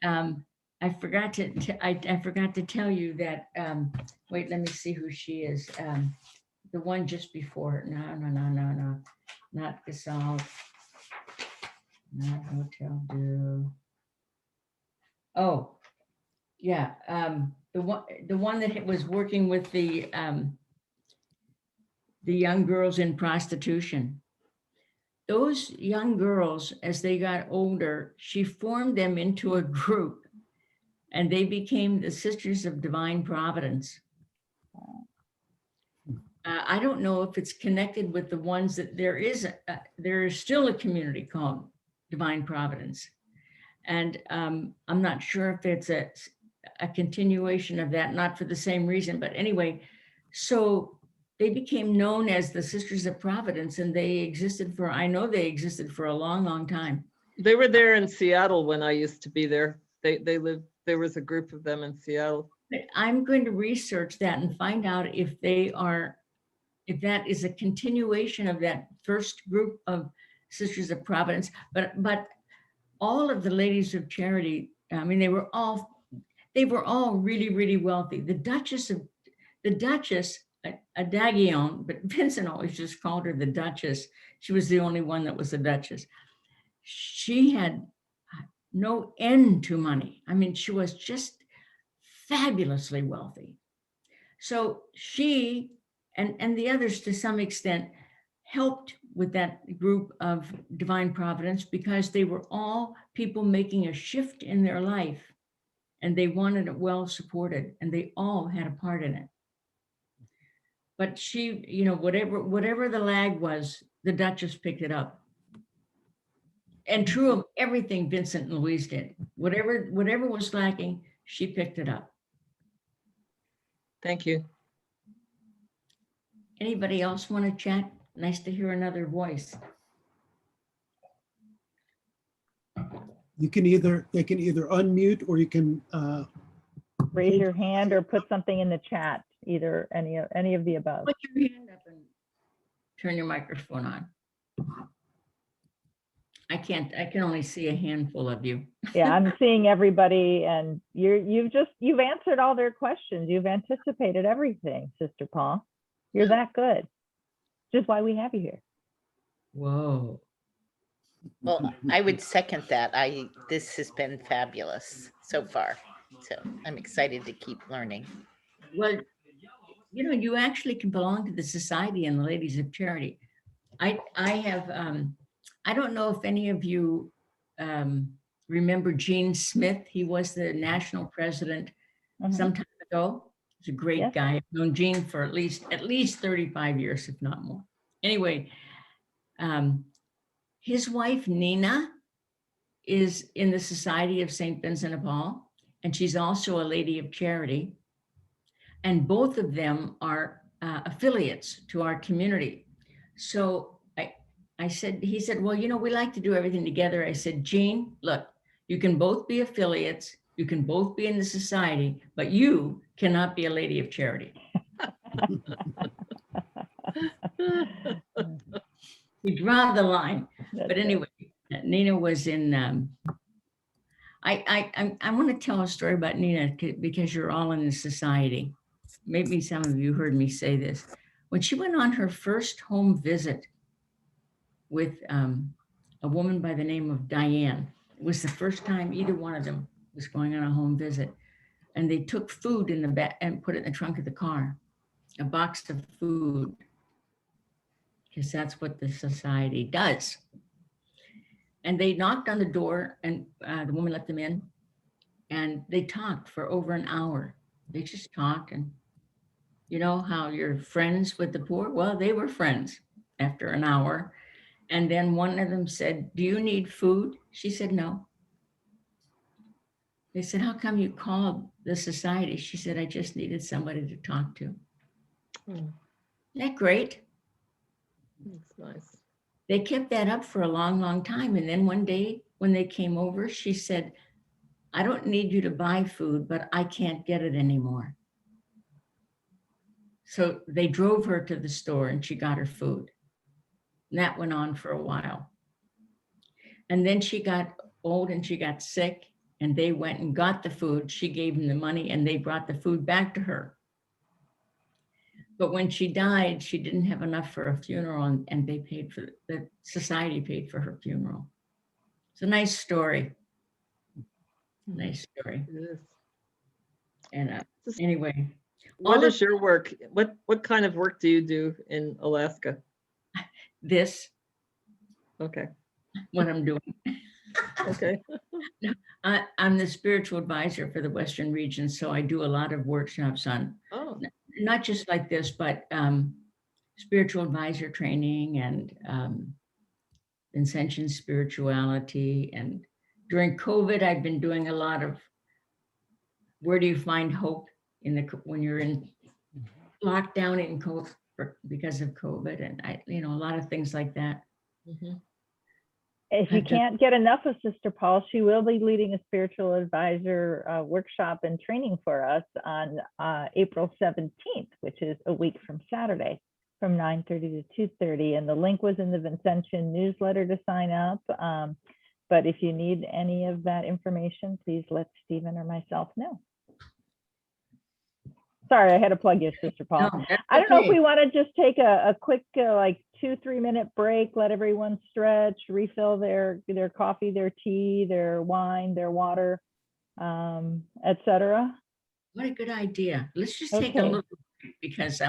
I forgot to I forgot to tell you that. Wait, let me see who she is. The one just before. No, not Gasol. Not Hotel Du. Oh, yeah. The one that was working with the young girls in prostitution. Those young girls, as they got older, she formed them into a group and they became the Sisters of Divine Providence. I don't know if it's connected with the ones that there is still a community called Divine Providence. And I'm not sure if it's a continuation of that, not for the same reason, but anyway, so they became known as the Sisters of Providence, and I know they existed for a long, long time. They were there in Seattle when I used to be there. There was a group of them in Seattle. But I'm going to research that and find out if that is a continuation of that first group of Sisters of Providence. But all of the ladies of charity, I mean, they were all really, really wealthy. The Duchess, a Daguillon, but Vincent always just called her the Duchess. She was the only one that was a Duchess. She had no end to money. I mean, she was just fabulously wealthy. So she and the others to some extent helped with that group of Divine Providence because they were all people making a shift in their life and they wanted it well supported and they all had a part in it. But she, you know, whatever the lag was, the Duchess picked it up. And true of everything Vincent and Louise did, whatever was lacking, she picked it up. Thank you. Anybody else want to chat? Nice to hear another voice. They can either unmute or you can Raise your hand or put something in the chat, either any of the above. Put your hand up and turn your microphone on. I can only see a handful of you. Yeah, I'm seeing everybody, and you've answered all their questions. You've anticipated everything, Sister Paul. You're that good. Just why we have you here. Whoa. Well, I would second that. This has been fabulous so far. So I'm excited to keep learning. Well, you know, you actually can belong to the Society and the Ladies of Charity. I have, I don't know if any of you remember Gene Smith. He was the national president some time ago. He's a great guy. I've known Gene for at least 35 years, if not more. Anyway, his wife, Nina, is in the Society of St. Vincent de Paul, and she's also a Lady of Charity. And both of them are affiliates to our community. So he said, well, you know, we like to do everything together. I said, Gene, look, you can both be affiliates. You can both be in the society, but you cannot be a Lady of Charity. We draw the line. But anyway, Nina was in, I want to tell a story about Nina because you're all in the society. Maybe some of you heard me say this. When she went on her first home visit with a woman by the name of Diane, it was the first time either one of them was going on a home visit. And they took food in the back and put it in the trunk of the car. a box of food, because that's what the society does. And they knocked on the door, and the woman let them in, and they talked for over an hour. They just talked, and you know how you're friends with the poor? Well, they were friends after an hour. And then one of them said, "Do you need food?" She said, "No." They said, "How come you called the society?" She said, "I just needed somebody to talk to." Hmm. Isn't that great? That's nice. They kept that up for a long, long time. And then one day when they came over, she said, "I don't need you to buy food, but I can't get it anymore." So they drove her to the store and she got her food. And that went on for a while. And then she got old and she got sick, and they went and got the food. She gave them the money and they brought the food back to her. But when she died, she didn't have enough for a funeral, and they paid for, the society paid for her funeral. It's a nice story. Nice story. It is. And Just- anyway, What all is of your work? What kind of work do you do in Alaska? this, Okay. what I'm doing, Okay. I'm the spiritual advisor for the Western region. So I do a lot of workshops on Oh, not just like this, but spiritual advisor training and Vincentian spirituality. And during COVID, I've been doing a lot of where do you find hope in the when you're in lockdown in COVID because of COVID, and a lot of things like that. mhm. If you I've done- can't get enough of Sister Paul, she will be leading a spiritual advisor workshop and training for us on April 17th, which is a week from Saturday, from 9:30 to 2:30. And the link was in the Vincentian newsletter to sign up. But if you need any of that information, please let Stephen or myself know. Sorry, I had to plug you, Sister Paul. No, that's I don't know if okay. we want to just take a quick, like 2-3 minute break, let everyone stretch, refill their coffee, their tea, their wine, their water, etc. What a good idea. Let's just take a Okay. little break because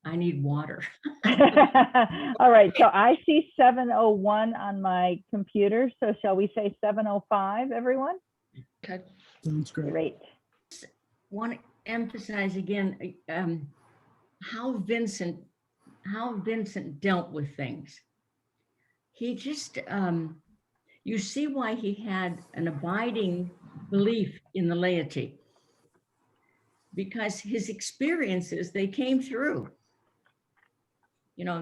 I need water. All right, so I see 7:01 on my computer. So shall we say 7:05, everyone? Okay. Sounds great. Great. Want to emphasize again how Vincent dealt with things. He just you see why he had an abiding belief in the laity, because his experiences, they came through.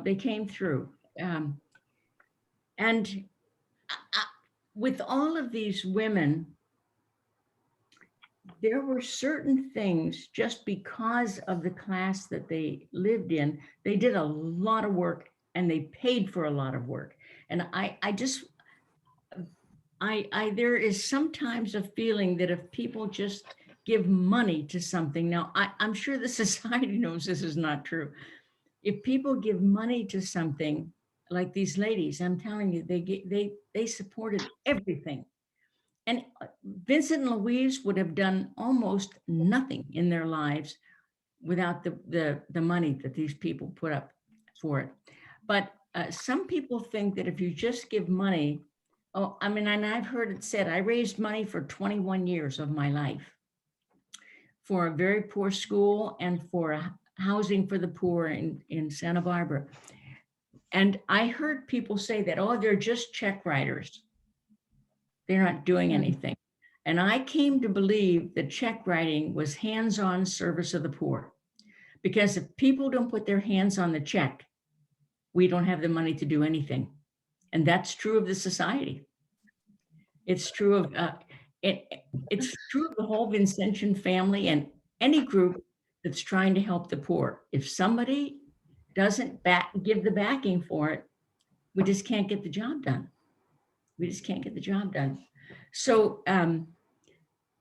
They came through. And with all of these women, there were certain things, just because of the class that they lived in, they did a lot of work and they paid for a lot of work. And there is sometimes a feeling that if people just give money to something, now I'm sure the society knows this is not true. If people give money to something like these ladies, I'm telling you, they supported everything. And Vincent and Louise would have done almost nothing in their lives without the money that these people put up for it. But some people think that if you just give money, and I've heard it said, I raised money for 21 years of my life for a very poor school and for housing for the poor in Santa Barbara. And I heard people say that, they're just check writers. They're not doing anything. And I came to believe that check writing was hands-on service of the poor. Because if people don't put their hands on the check, we don't have the money to do anything. And that's true of the society. It's true of it's true of the whole Vincentian family and any group that's trying to help the poor. If somebody doesn't give the backing for it, we just can't get the job done. We just can't get the job done. So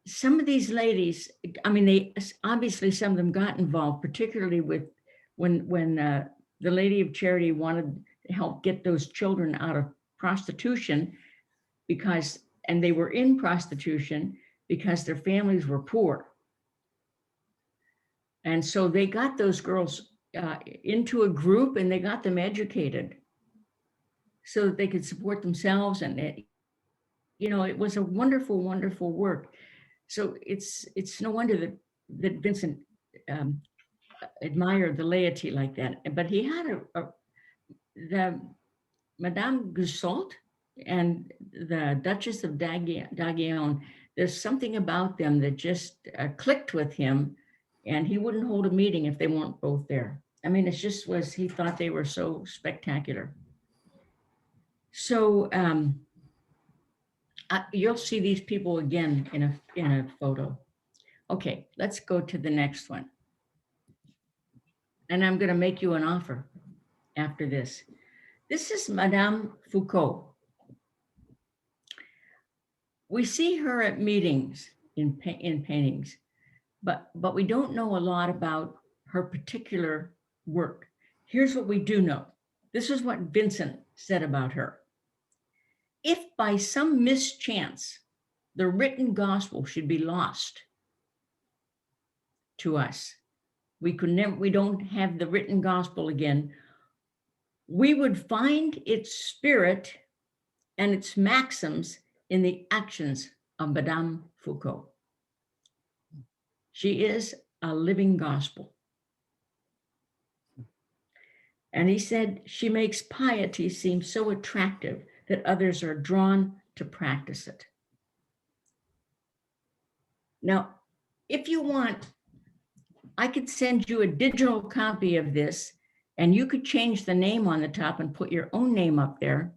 some of these ladies, they obviously, some of them got involved, particularly with when the Lady of Charity wanted to help get those children out of prostitution and they were in prostitution because their families were poor. And so they got those girls into a group and they got them educated so that they could support themselves. And it, you know, it was a wonderful, wonderful work. So it's no wonder that Vincent admired the laity like that. But he had the Madame Gussault and the Duchess of d'Aiguillon, there's something about them that just clicked with him, and he wouldn't hold a meeting if they weren't both there. I mean, it just was, he thought they were so spectacular. So you'll see these people again in a photo. Okay, let's go to the next one. And I'm going to make you an offer after this. This is Madame Foucault. We see her at meetings in paintings, but we don't know a lot about her particular work. Here's what we do know. This is what Vincent said about her. If by some mischance the written gospel should be lost to us, we don't have the written gospel again, we would find its spirit and its maxims in the actions of Madame Foucault. She is a living gospel. And he said, she makes piety seem so attractive that others are drawn to practice it. Now, if you want, I could send you a digital copy of this, and you could change the name on the top and put your own name up there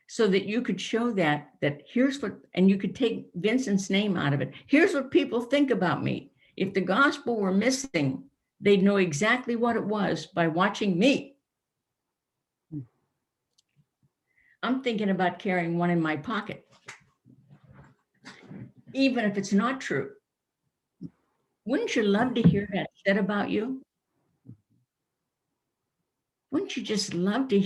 so that you could show that here's what, and you could take Vincent's name out of it. Here's what people think about me. If the gospel were missing, they'd know exactly what it was by watching me. I'm thinking about carrying one in my pocket, even if it's not true. Wouldn't you love to hear that said about you? Wouldn't you just love to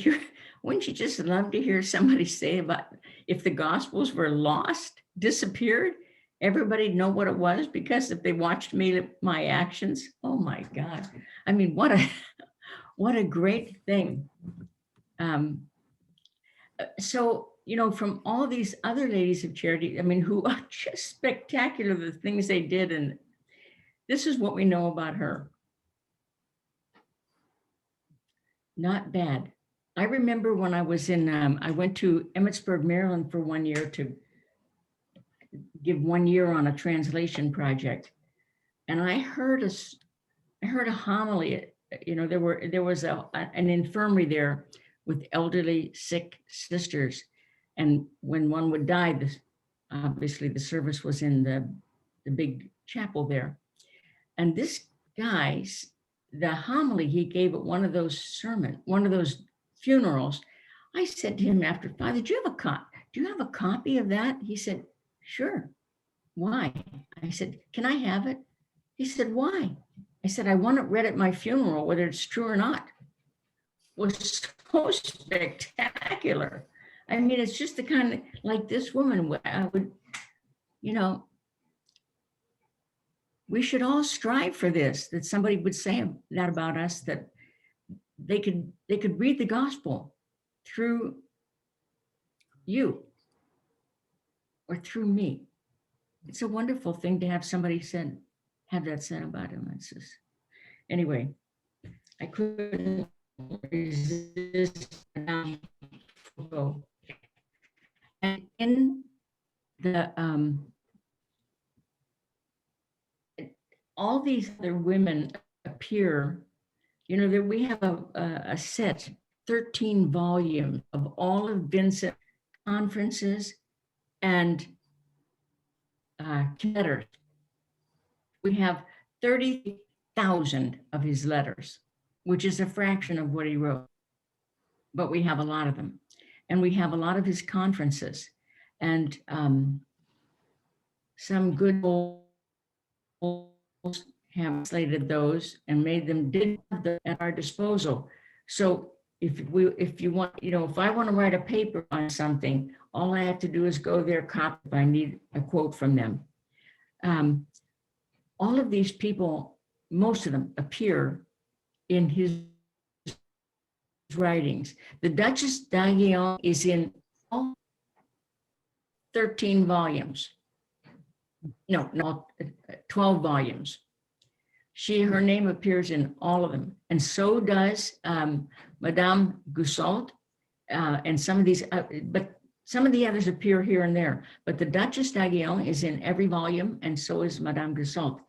hear somebody say about if the gospels were lost, disappeared, everybody'd know what it was, because if they watched me, my actions, oh my God. I mean, what a great thing. So, you know, from all these other ladies of charity, I mean, who are just spectacular, the things they did. And this is what we know about her. Not bad. I remember when I was in, I went to Emmitsburg, Maryland for 1 year to give 1 year on a translation project. And I heard a homily, you know, there was an infirmary there with elderly, sick sisters. And when one would die, obviously the service was in the big chapel there. And this guy's, the homily he gave at one of those funerals, I said to him after, Father, do you have a copy of that? He said, sure. Why? I said, can I have it? He said, why? I said, I want it read at my funeral, whether it's true or not. It was so spectacular. I mean, it's just the kind of, like this woman, I would, you know, we should all strive for this, that somebody would say that about us, that they could read the gospel through you or through me. It's a wonderful thing to have somebody have that said about him. It's just, anyway, I couldn't resist. And in the all these other women appear, you know, that we have a set, 13 volumes of all of Vincent's conferences and letters. We have 30,000 of his letters, which is a fraction of what he wrote, but we have a lot of them. And we have a lot of his conferences, and some good old have slated those and made them at our disposal. So if you want, you know, if I want to write a paper on something, all I have to do is go there, copy if I need a quote from them. all of these people, most of them appear in his writings. The Duchess d'Aiguillon is in all 13 volumes. No, 12 volumes. Her name appears in all of them. And so does Madame Gussault and some of these, but some of the others appear here and there. But the Duchess d'Aiguillon is in every volume, and so is Madame Gussault.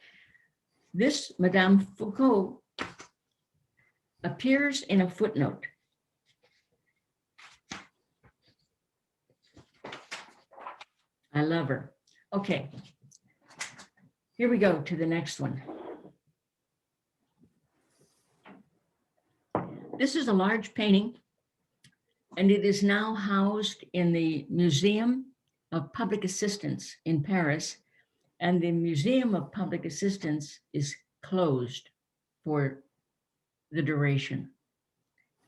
This Madame Foucault appears in a footnote. I love her. Okay, here we go to the next one. This is a large painting, and it is now housed in the Museum of Public Assistance in Paris. And the Museum of Public Assistance is closed for the duration.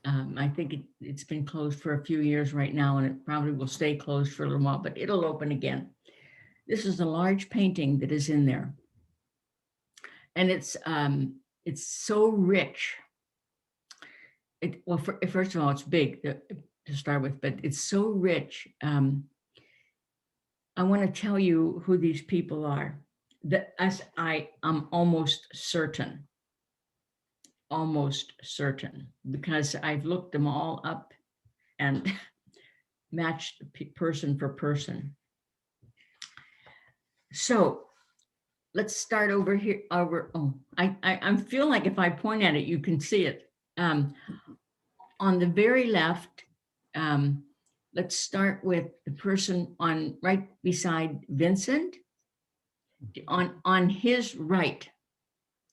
I think it's been closed for a few years right now, and it probably will stay closed for a little while, but it'll open again. This is a large painting that is in there. And it's so rich. Well, first of all, it's big to start with, but it's so rich. I want to tell you who these people are. I'm almost certain, because I've looked them all up and matched person for person. So let's start over here. I feel like if I point at it, you can see it. On the very left, let's start with the person on right beside Vincent. On his right,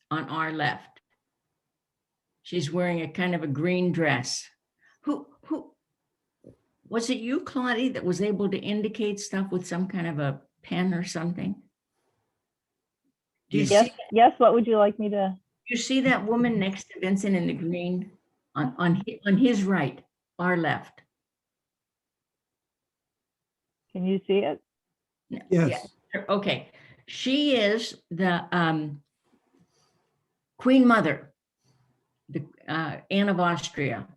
on our left, she's wearing a kind of a green dress. Who was it? You, Claudia, that was able to indicate stuff with some kind of a pen or something? Do you Yes, see? yes, what would you like me to? You see that woman next to Vincent in the green on his right, our left? Can you see it? Yes. Yeah. Okay. She is the Queen Mother, the Anne of Austria.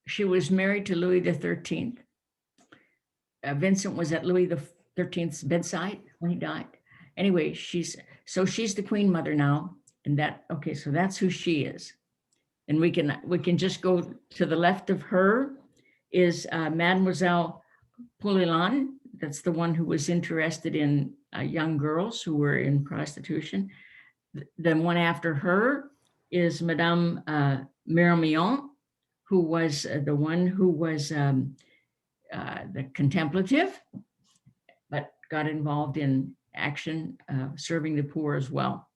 She was married to Louis XIII. Vincent was at Louis XIII's bedside when he died. Anyway, she's the Queen Mother now, and so that's who she is. And we can just go to the left of her is Mademoiselle Poulain. That's the one who was interested in young girls who were in prostitution. The one after her is Madame Marmion, who was the one who was the contemplative, but got involved in action serving the poor as well.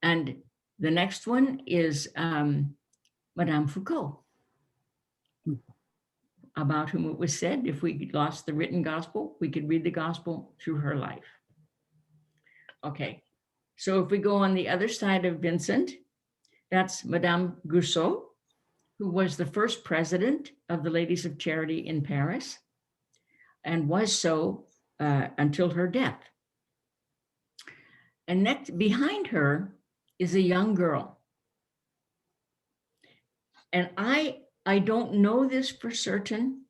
And the next one is Madame Foucault, about whom it was said, if we lost the written gospel, we could read the gospel through her life. Okay, so if we go on the other side of Vincent, that's Madame Gussault, who was the first president of the Ladies of Charity in Paris, and was so until her death. And next, behind her is a young girl. And I don't know this for certain,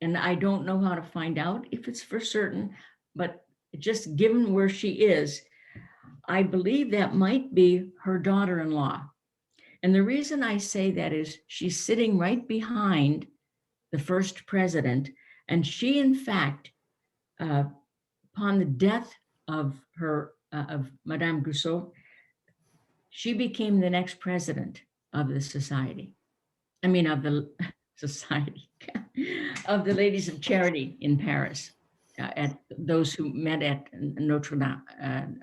and I don't know how to find out if it's for certain, but just given where she is, I believe that might be her daughter-in-law. And the reason I say that is she's sitting right behind the first president, and she, in fact, upon the death of Madame Gussault, she became the next president of the society. I mean, of the society, of the Ladies of Charity in Paris, at those who met at Notre Dame,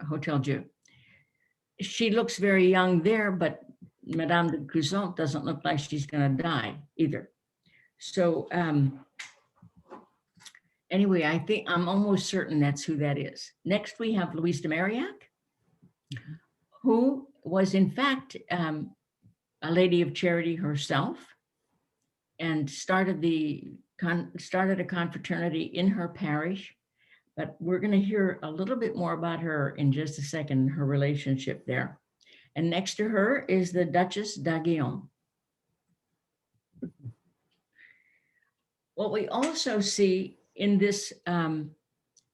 Hotel Dieu. She looks very young there, but Madame de Gussault doesn't look like she's going to die either. So anyway, I'm almost certain that's who that is. Next, we have Louise de Marillac, who was in fact a lady of charity herself, and started a confraternity in her parish, but we're going to hear a little bit more about her in just a second, her relationship there. And next to her is the Duchess d'Aiguillon. What we also see in this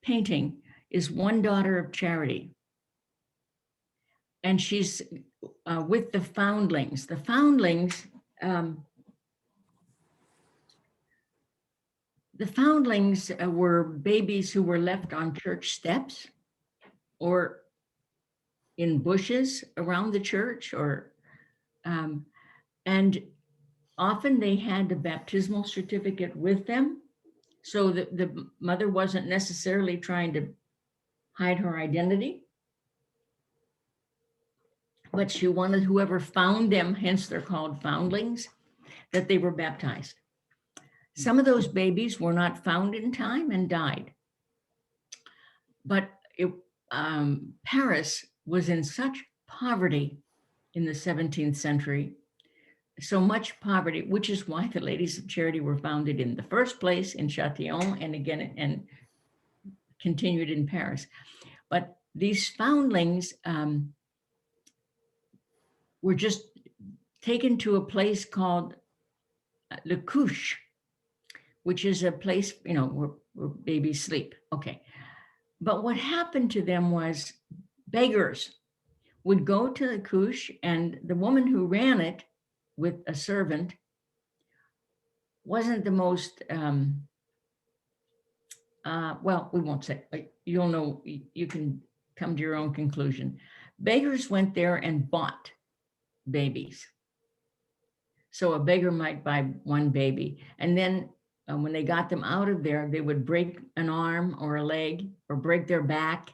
painting is one daughter of Charity. And she's with the foundlings. The foundlings, were babies who were left on church steps or in bushes around the church, or and often they had the baptismal certificate with them, so that the mother wasn't necessarily trying to hide her identity, but she wanted whoever found them, hence they're called foundlings, that they were baptized. Some of those babies were not found in time and died. But Paris was in such poverty in the 17th century, so much poverty, which is why the Ladies of Charity were founded in the first place in Châtillon, and again, and continued in Paris. But these foundlings were just taken to a place called Le Couche, which is a place, where babies sleep. Okay. But what happened to them was beggars would go to the couche, and the woman who ran it with a servant wasn't the most, well, we won't say, you'll know, you can come to your own conclusion. Beggars went there and bought babies. So a beggar might buy one baby, and then when they got them out of there, they would break an arm or a leg or break their back,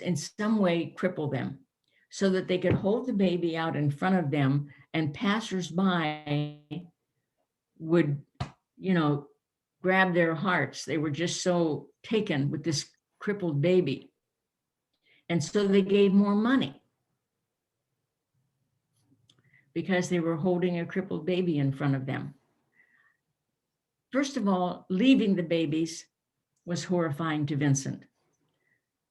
in some way cripple them, so that they could hold the baby out in front of them, and passersby would, grab their hearts. They were just so taken with this crippled baby. And so they gave more money because they were holding a crippled baby in front of them. First of all, leaving the babies was horrifying to Vincent.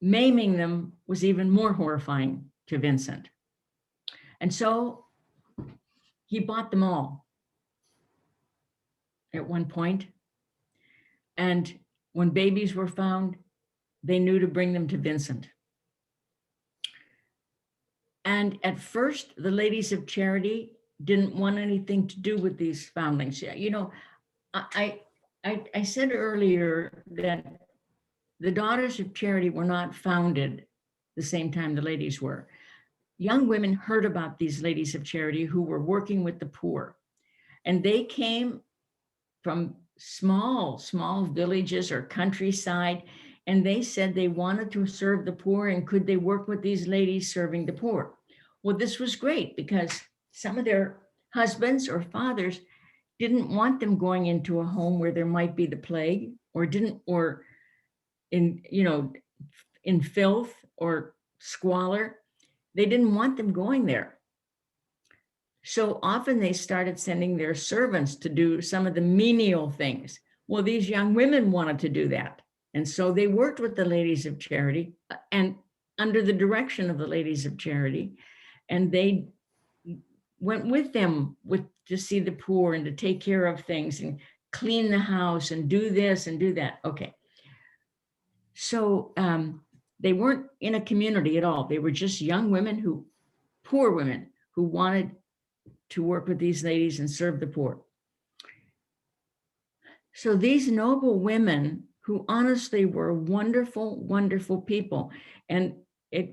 Maiming them was even more horrifying to Vincent. And so he bought them all at one point. And when babies were found, they knew to bring them to Vincent. And at first, the Ladies of Charity didn't want anything to do with these foundlings. I said earlier that the Daughters of Charity were not founded the same time the ladies were. Young women heard about these Ladies of Charity who were working with the poor, and they came from small villages or countryside, and they said they wanted to serve the poor, and could they work with these ladies serving the poor? Well, this was great because some of their husbands or fathers didn't want them going into a home where there might be the plague, or in filth or squalor. They didn't want them going there. So often they started sending their servants to do some of the menial things. Well, these young women wanted to do that. And so they worked with the Ladies of Charity and under the direction of the Ladies of Charity. And they went with them to see the poor and to take care of things and clean the house and do this and do that. Okay. So they weren't in a community at all. They were just young women poor women who wanted to work with these ladies and serve the poor. So these noble women, who honestly were wonderful, wonderful people, and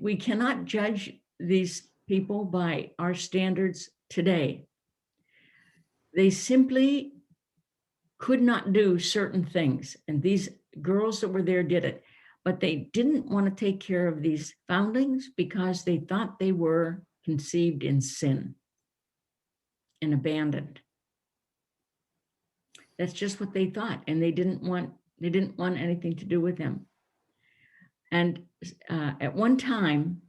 we cannot judge these people by our standards today. They simply could not do certain things, and these girls that were there did it, but they didn't want to take care of these foundlings because they thought they were conceived in sin and abandoned. That's just what they thought, and they didn't want anything to do with them. And at one time,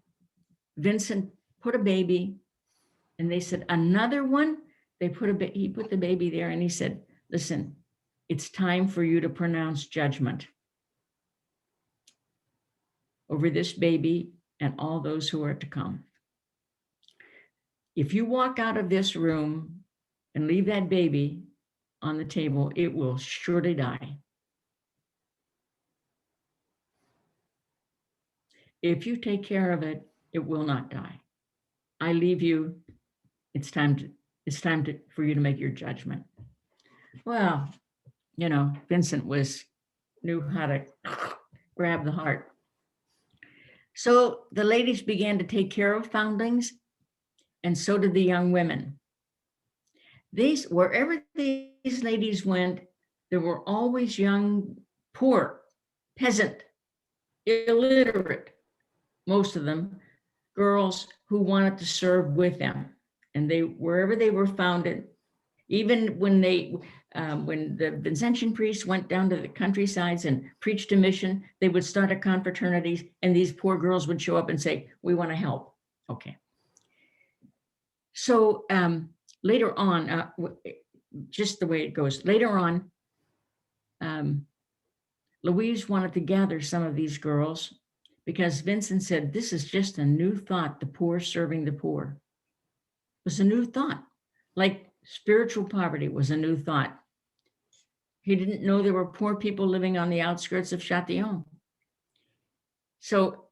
Vincent put a baby, and they said, another one. He put the baby there, and he said, listen, it's time for you to pronounce judgment. over this baby and all those who are to come. If you walk out of this room and leave that baby on the table, it will surely die. If you take care of it, it will not die. I leave you. It's time for you to make your judgment. Well, you know, Vincent knew how to grab the heart. So the ladies began to take care of foundlings, and so did the young women. Wherever these ladies went, there were always young, poor, peasant, illiterate, most of them, girls who wanted to serve with them. And wherever they were founded, even when the Vincentian priests went down to the countrysides and preached a mission, they would start a confraternities, and these poor girls would show up and say, "We want to help." Okay. So later on, just the way it goes, later on, Louise wanted to gather some of these girls because Vincent said, "This is just a new thought, the poor serving the poor." It was a new thought, like spiritual poverty was a new thought. He didn't know there were poor people living on the outskirts of Châtillon. So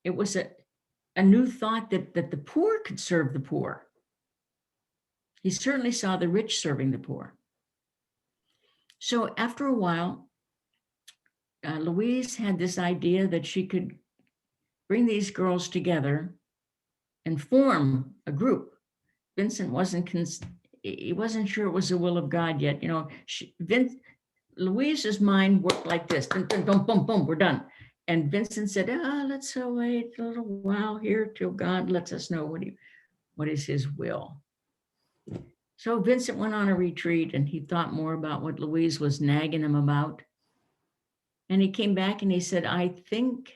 it was a new thought that the poor could serve the poor. He certainly saw the rich serving the poor. So after a while, Louise had this idea that she could bring these girls together and form a group. Vincent wasn't sure it was the will of God yet. You know, Louise's mind worked like this, boom, boom, boom, boom, we're done. And Vincent said, let's wait a little while here till God lets us know what is his will. So Vincent went on a retreat and he thought more about what Louise was nagging him about. And he came back and he said, "I think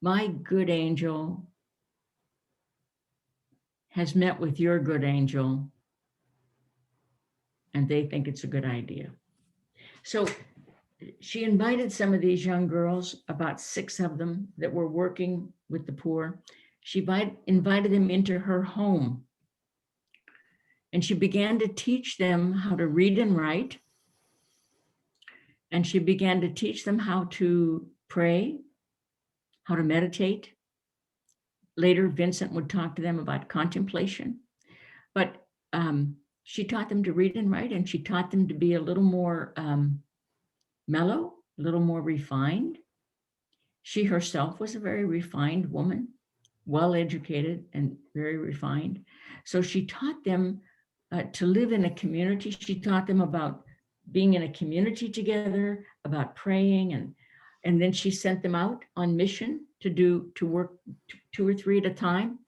my good angel has met with your good angel and they think it's a good idea." So she invited some of these young girls, about 6 of them that were working with the poor. She invited them into her home. And she began to teach them how to read and write. And she began to teach them how to pray, how to meditate. Later, Vincent would talk to them about contemplation. But she taught them to read and write, and she taught them to be a little more mellow, a little more refined. She herself was a very refined woman, well-educated and very refined. So she taught them to live in a community. She taught them about being in a community together, about praying, and then she sent them out on mission to work 2 or 3 at a time.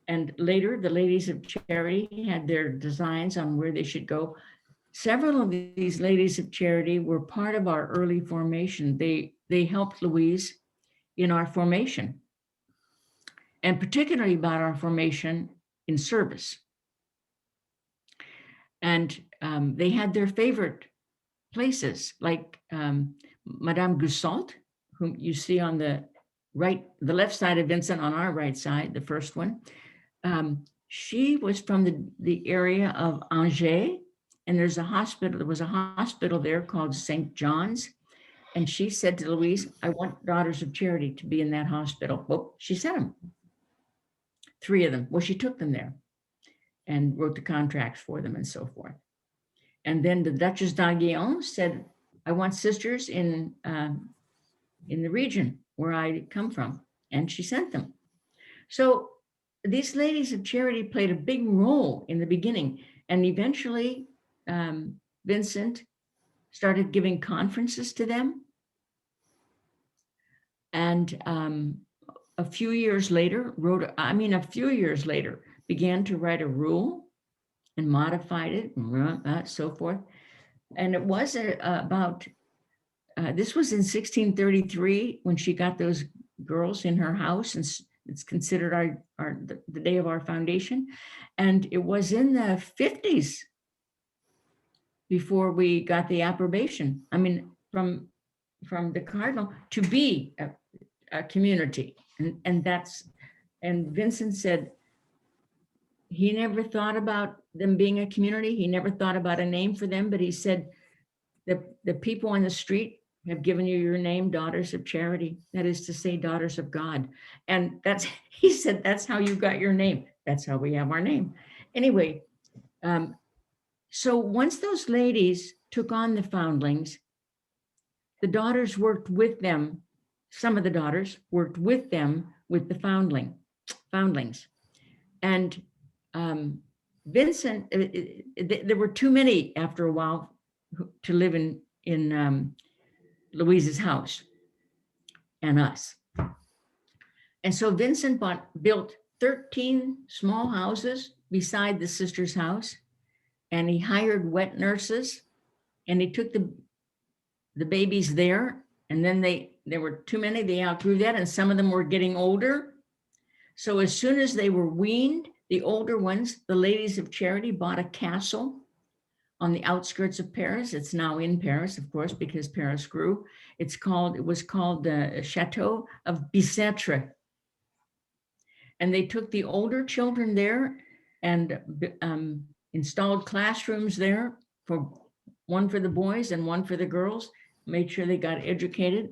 And later, the Ladies of Charity had their designs on where they should go. Several of these Ladies of Charity were part of our early formation. They helped Louise in our formation, and particularly about our formation in service. And they had their favorite places, like Madame Gussault, whom you see on the left side of Vincent, on our right side, the first one. She was from the area of Angers, and there was a hospital there called St. John's. And she said to Louise, "I want Daughters of Charity to be in that hospital." Well, she sent them, 3 of them. Well, she took them there and wrote the contracts for them and so forth. And then the Duchess d'Aiguillon said, "I want sisters in the region where I come from." And she sent them. So these Ladies of Charity played a big role in the beginning. And eventually, Vincent started giving conferences to them. And a few years later, began to write a rule and modified it and so forth. And it was about, this was in 1633 when she got those girls in her house, and it's considered the day of our foundation. And it was in the 50s before we got the approbation. I mean, from the cardinal to be a community. And Vincent said he never thought about them being a community. He never thought about a name for them, but he said the people on the street have given you your name, Daughters of Charity. That is to say, Daughters of God. And he said, that's how you got your name. That's how we have our name. Anyway, so once those ladies took on the foundlings, the daughters worked with them. Some of the daughters worked with them with the foundlings. And Vincent, there were too many after a while to live in Louise's house and us. And so Vincent built 13 small houses beside the sister's house, and he hired wet nurses, and he took the babies there. And then there were too many, they outgrew that, and some of them were getting older. So as soon as they were weaned, the older ones, the Ladies of Charity bought a castle on the outskirts of Paris. It's now in Paris, of course, because Paris grew. It was called the Chateau of Bicêtre. And they took the older children there and installed classrooms there, one for the boys and one for the girls, made sure they got educated.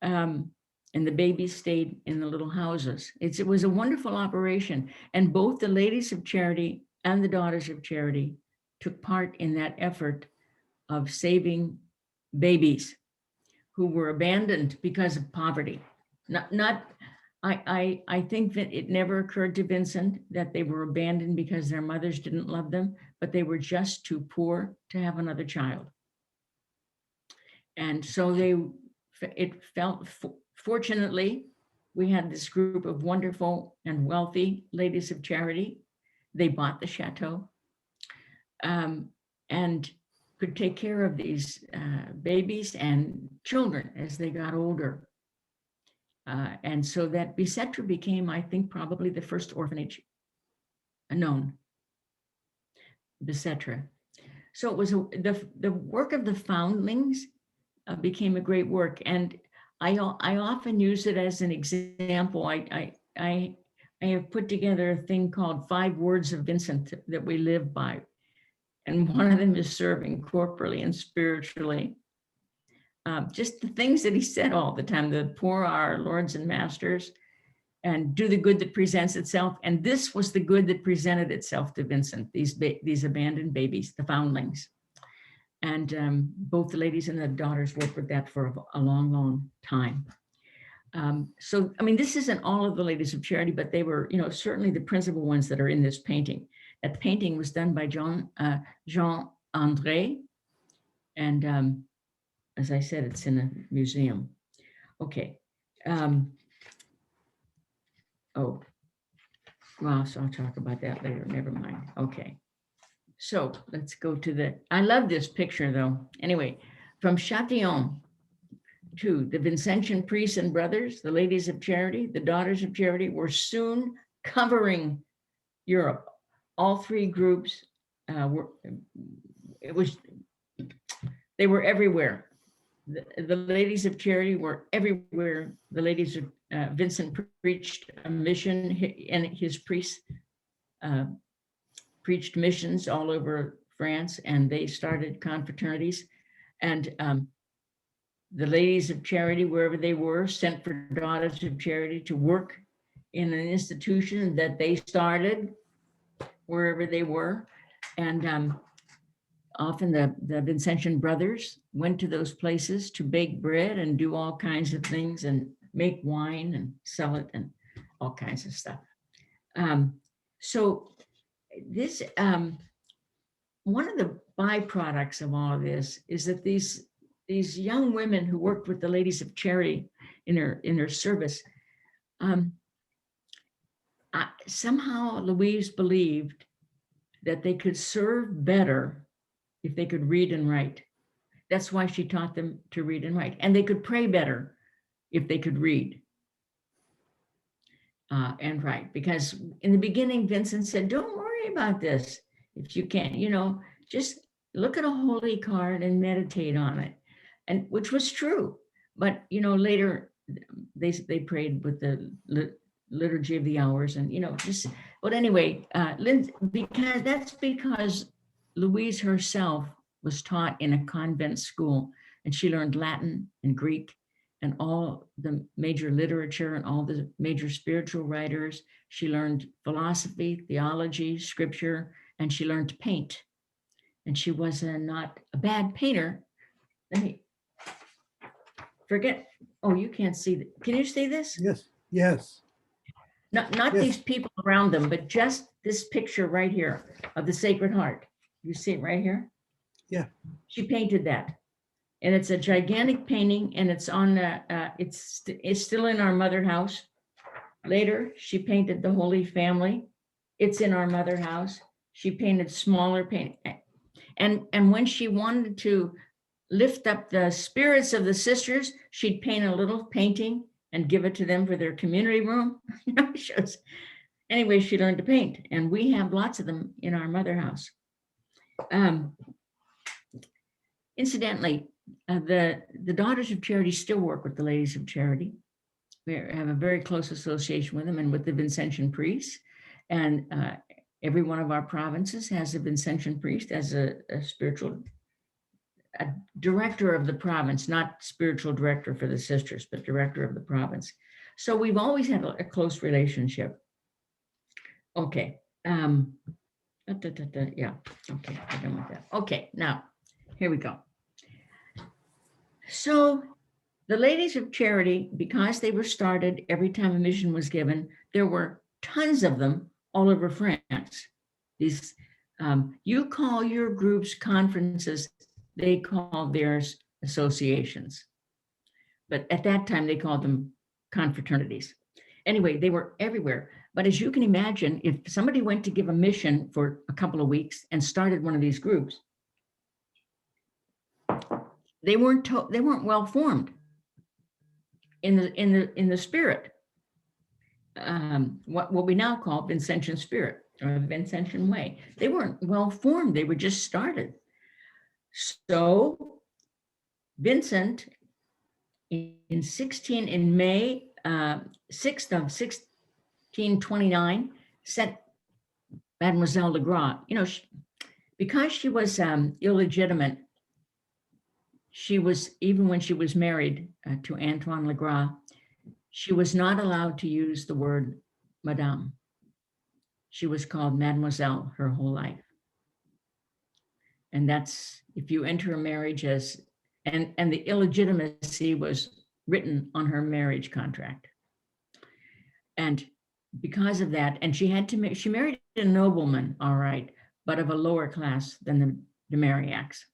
And the babies stayed in the little houses. It was a wonderful operation. And both the Ladies of Charity and the Daughters of Charity took part in that effort of saving babies who were abandoned because of poverty. I think that it never occurred to Vincent that they were abandoned because their mothers didn't love them, but they were just too poor to have another child. And so fortunately, we had this group of wonderful and wealthy Ladies of Charity. They bought the chateau and could take care of these babies and children as they got older. And so that Bicêtre became, I think, probably the first orphanage known, Bicêtre. So it was the work of the foundlings became a great work. And I often use it as an example. I have put together a thing called 5 Words of Vincent that we live by. And one of them is serving corporally and spiritually. Just the things that he said all the time: the poor are our lords and masters, and do the good that presents itself. And this was the good that presented itself to Vincent, these abandoned babies, the foundlings. And both the ladies and the daughters worked with that for a long, long time. So, I mean, this isn't all of the Ladies of Charity, but they were, certainly the principal ones that are in this painting. That painting was done by Jean André. And as I said, it's in a museum. Okay. Oh, well, so I'll talk about that later. Never mind. Okay. So let's go to I love this picture though. Anyway, from Châtillon to the Vincentian priests and brothers, the Ladies of Charity, the Daughters of Charity were soon covering Europe. All 3 groups they were everywhere. The Ladies of Charity were everywhere. The Ladies of Vincent preached a mission, and his priests preached missions all over France, and they started confraternities. And the Ladies of Charity, wherever they were, sent for Daughters of Charity to work in an institution that they started wherever they were. And often the Vincentian brothers went to those places to bake bread and do all kinds of things and make wine and sell it and all kinds of stuff. So this, one of the byproducts of all of this is that these young women who worked with the Ladies of Charity in their service, somehow Louise believed that they could serve better if they could read and write. That's why she taught them to read and write. And they could pray better if they could read and write. Because in the beginning, Vincent said, don't worry about this. If you can't, just look at a holy card and meditate on it. And which was true. But, later they prayed with the liturgy of the hours and, just, but anyway, because Louise herself was taught in a convent school, and she learned Latin and Greek and all the major literature and all the major spiritual writers. She learned philosophy, theology, scripture, and she learned to paint. And she was not a bad painter. Let me forget. Oh, you can't see. Can you see this? Yes, yes. Not Yes. these people around them, but just this picture right here of the Sacred Heart. You see it right here? Yeah. She painted that. And it's a gigantic painting, and it's on, it's still in our mother house. Later, she painted the Holy Family. It's in our mother house. She painted smaller paint. And when she wanted to lift up the spirits of the sisters, she'd paint a little painting and give it to them for their community room. Anyway, she learned to paint, and we have lots of them in our mother house. Incidentally, the Daughters of Charity still work with the Ladies of Charity. We have a very close association with them and with the Vincentian priests. And every one of our provinces has a Vincentian priest as a director of the province, not spiritual director for the sisters, but director of the province. So we've always had a close relationship. Okay. Yeah. Okay. I'm done with that. Okay. Now, here we go. So the Ladies of Charity, because they were started every time a mission was given, there were tons of them all over France. These, you call your groups conferences, they call theirs associations. But at that time, they called them confraternities. Anyway, they were everywhere. But as you can imagine, if somebody went to give a mission for a couple of weeks and started one of these groups, they weren't well formed in the spirit. What we now call Vincentian spirit or the Vincentian way. They weren't well formed. They were just started. So Vincent in May 6th of 1629 sent Mademoiselle Legras, because she was illegitimate. She was, even when she was married to Antoine Legras, she was not allowed to use the word Madame. She was called Mademoiselle her whole life. And that's, if you enter a marriage as, and the illegitimacy was written on her marriage contract. And because of that, and she married a nobleman, all right, but of a lower class than the de Marillacs.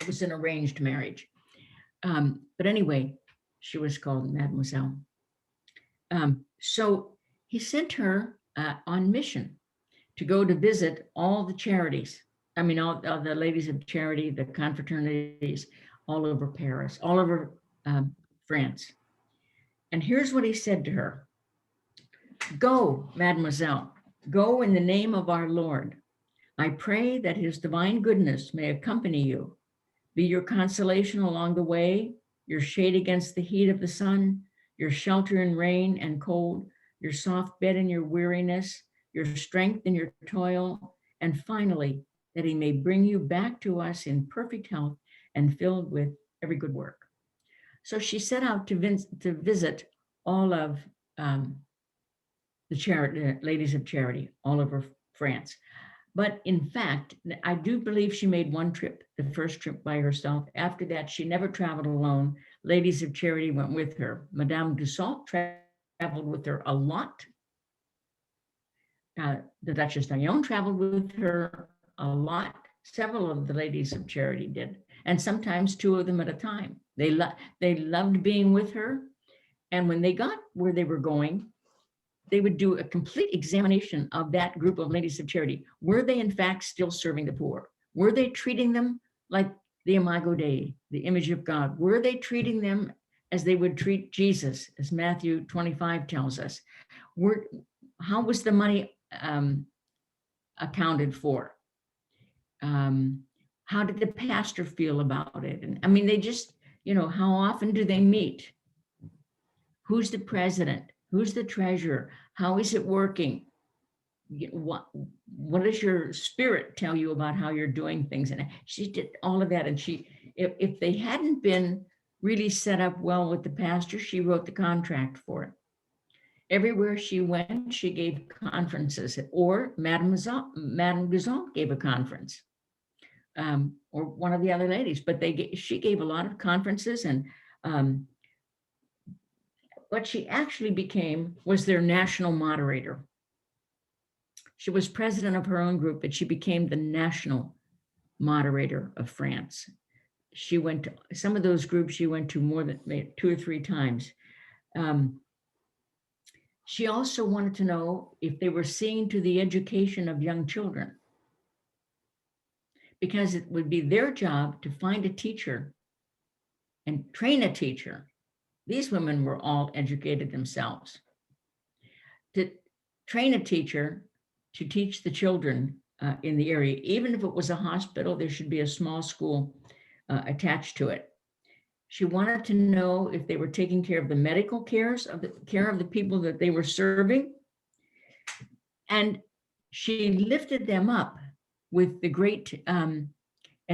It was an arranged marriage. But anyway, she was called Mademoiselle. So he sent her on mission to go to visit all the charities. I mean, all the Ladies of Charity, the confraternities, all over Paris, all over France. And here's what he said to her. Go, Mademoiselle, go in the name of our Lord. I pray that his divine goodness may accompany you, be your consolation along the way, your shade against the heat of the sun, your shelter in rain and cold, your soft bed in your weariness, your strength in your toil, and finally, that he may bring you back to us in perfect health and filled with every good work. So she set out to visit all of the Ladies of Charity all over France. But in fact, I do believe she made one trip, the first trip by herself. After that, she never traveled alone. Ladies of Charity went with her. Madame Dussault traveled with her a lot. The Duchess d'Aillon traveled with her a lot. Several of the Ladies of Charity did, and sometimes two of them at a time. They loved being with her. And when they got where they were going, they would do a complete examination of that group of Ladies of Charity. Were they in fact still serving the poor? Were they treating them like the Imago Dei, the image of God? Were they treating them as they would treat Jesus, as Matthew 25 tells us? How was the money accounted for? How did the pastor feel about it? And I mean, they just how often do they meet? Who's the president? Who's the treasurer? How is it working? What does your spirit tell you about how you're doing things? And she did all of that. And if they hadn't been really set up well with the pastor, she wrote the contract for it. Everywhere she went, she gave conferences, or Madame Guzon gave a conference, or one of the other ladies, but she gave a lot of conferences, and what she actually became was their national moderator. She was president of her own group, but she became the national moderator of France. She went to some of those groups, she went to more than 2 or 3 times. She also wanted to know if they were seeing to the education of young children, because it would be their job to find a teacher and train a teacher. These women were all educated themselves. To train a teacher to teach the children in the area, even if it was a hospital, there should be a small school attached to it. She wanted to know if they were taking care of the medical care of the people that they were serving. And she lifted them up with the great, and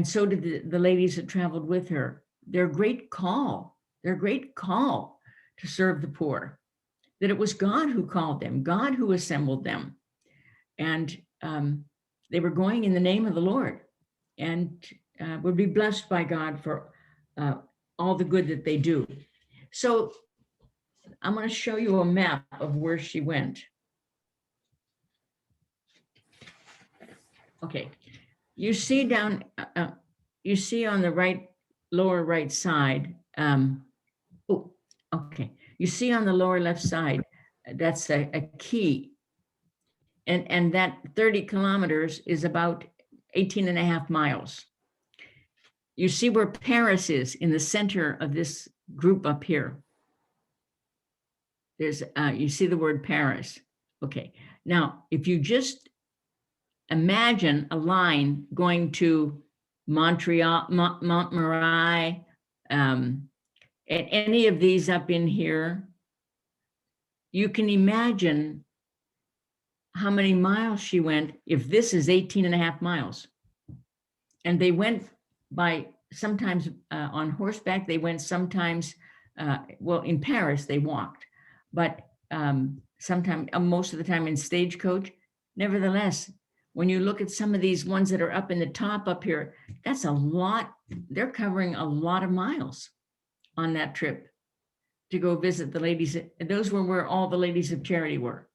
so did the ladies that traveled with her, their great call to serve the poor, that it was God who called them, God who assembled them. And they were going in the name of the Lord, and would be blessed by God for all the good that they do. So I'm going to show you a map of where she went. Okay, you see down, you see on the lower right side. Oh, okay. You see on the lower left side, that's a key. And that 30 kilometers is about 18.5 miles. You see where Paris is in the center of this group up here. There's, you see the word Paris. Okay. Now, if you just imagine a line going to Montreal, Montmirail, and any of these up in here, you can imagine how many miles she went if this is 18.5 miles. And they went by sometimes on horseback, they went sometimes, well, in Paris, they walked, but sometimes, most of the time in stagecoach. Nevertheless, when you look at some of these ones that are up in the top up here, that's a lot. They're covering a lot of miles on that trip to go visit the ladies. Those were where all the ladies of charity were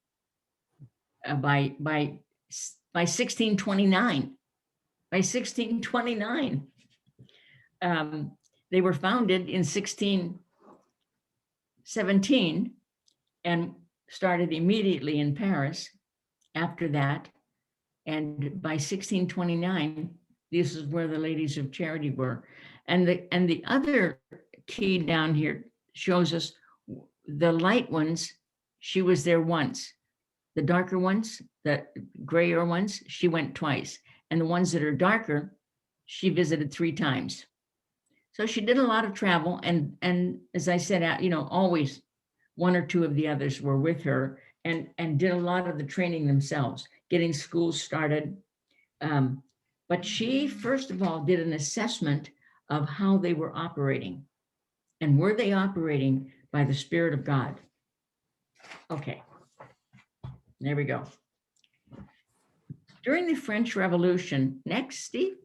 by 1629. By 1629, they were founded in 1617 and started immediately in Paris after that. And by 1629, this is where the ladies of charity were. And the other key down here shows us the light ones. She was there once. The darker ones, the grayer ones, she went twice. And the ones that are darker, she visited 3 times. So she did a lot of travel. And as I said, always 1 or 2 of the others were with her and did a lot of the training themselves, getting schools started. But she, first of all, did an assessment of how they were operating. And were they operating by the Spirit of God? Okay, there we go. During the French Revolution, next, Steve.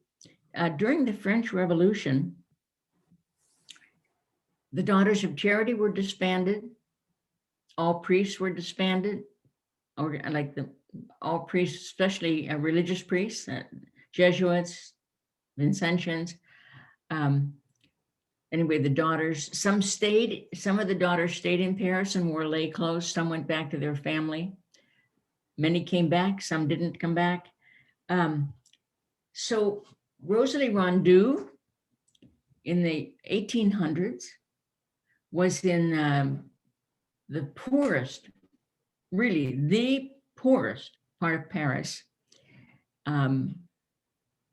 During the French Revolution, the Daughters of Charity were disbanded. All priests were disbanded, or like all priests, especially religious priests, Jesuits, Vincentians. Anyway, the daughters, some of the daughters stayed in Paris and wore lay clothes. Some went back to their family. Many came back, some didn't come back. So Rosalie Rondeau in the 1800s was in the poorest, really the poorest part of Paris,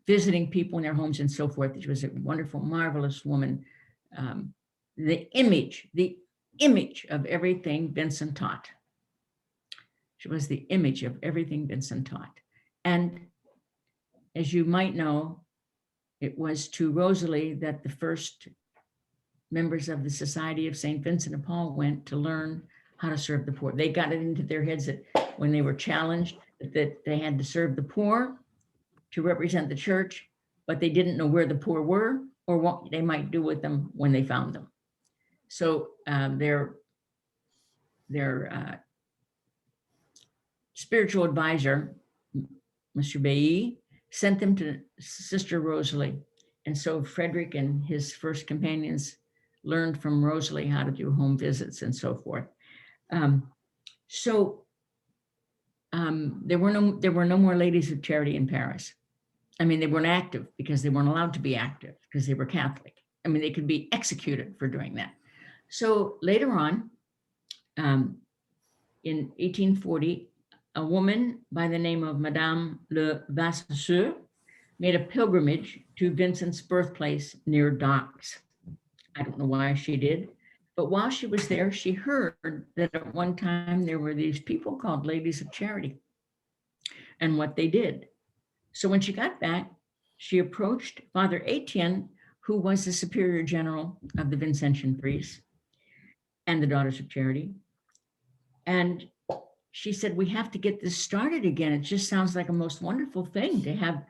visiting people in their homes and so forth. She was a wonderful, marvelous woman, the image of everything Vincent taught. She was the image of everything Vincent taught. And as you might know, it was to Rosalie that the first members of the Society of St. Vincent and Paul went to learn how to serve the poor. They got it into their heads that when they were challenged, that they had to serve the poor to represent the church, but they didn't know where the poor were or what they might do with them when they found them. So their spiritual advisor, Monsieur Bailly, sent them to Sister Rosalie. And so Frederick and his first companions learned from Rosalie how to do home visits and so forth. There were no more ladies of charity in Paris. I mean, they weren't active because they weren't allowed to be active because they were Catholic. I mean, they could be executed for doing that. So later on, in 1840, a woman by the name of Madame Le Vasseur made a pilgrimage to Vincent's birthplace near Docks. I don't know why she did, but while she was there, she heard that at one time there were these people called Ladies of Charity and what they did. So when she got back, she approached Father Etienne, who was the superior general of the Vincentian priests and the Daughters of Charity. And she said, we have to get this started again. It just sounds like a most wonderful thing to have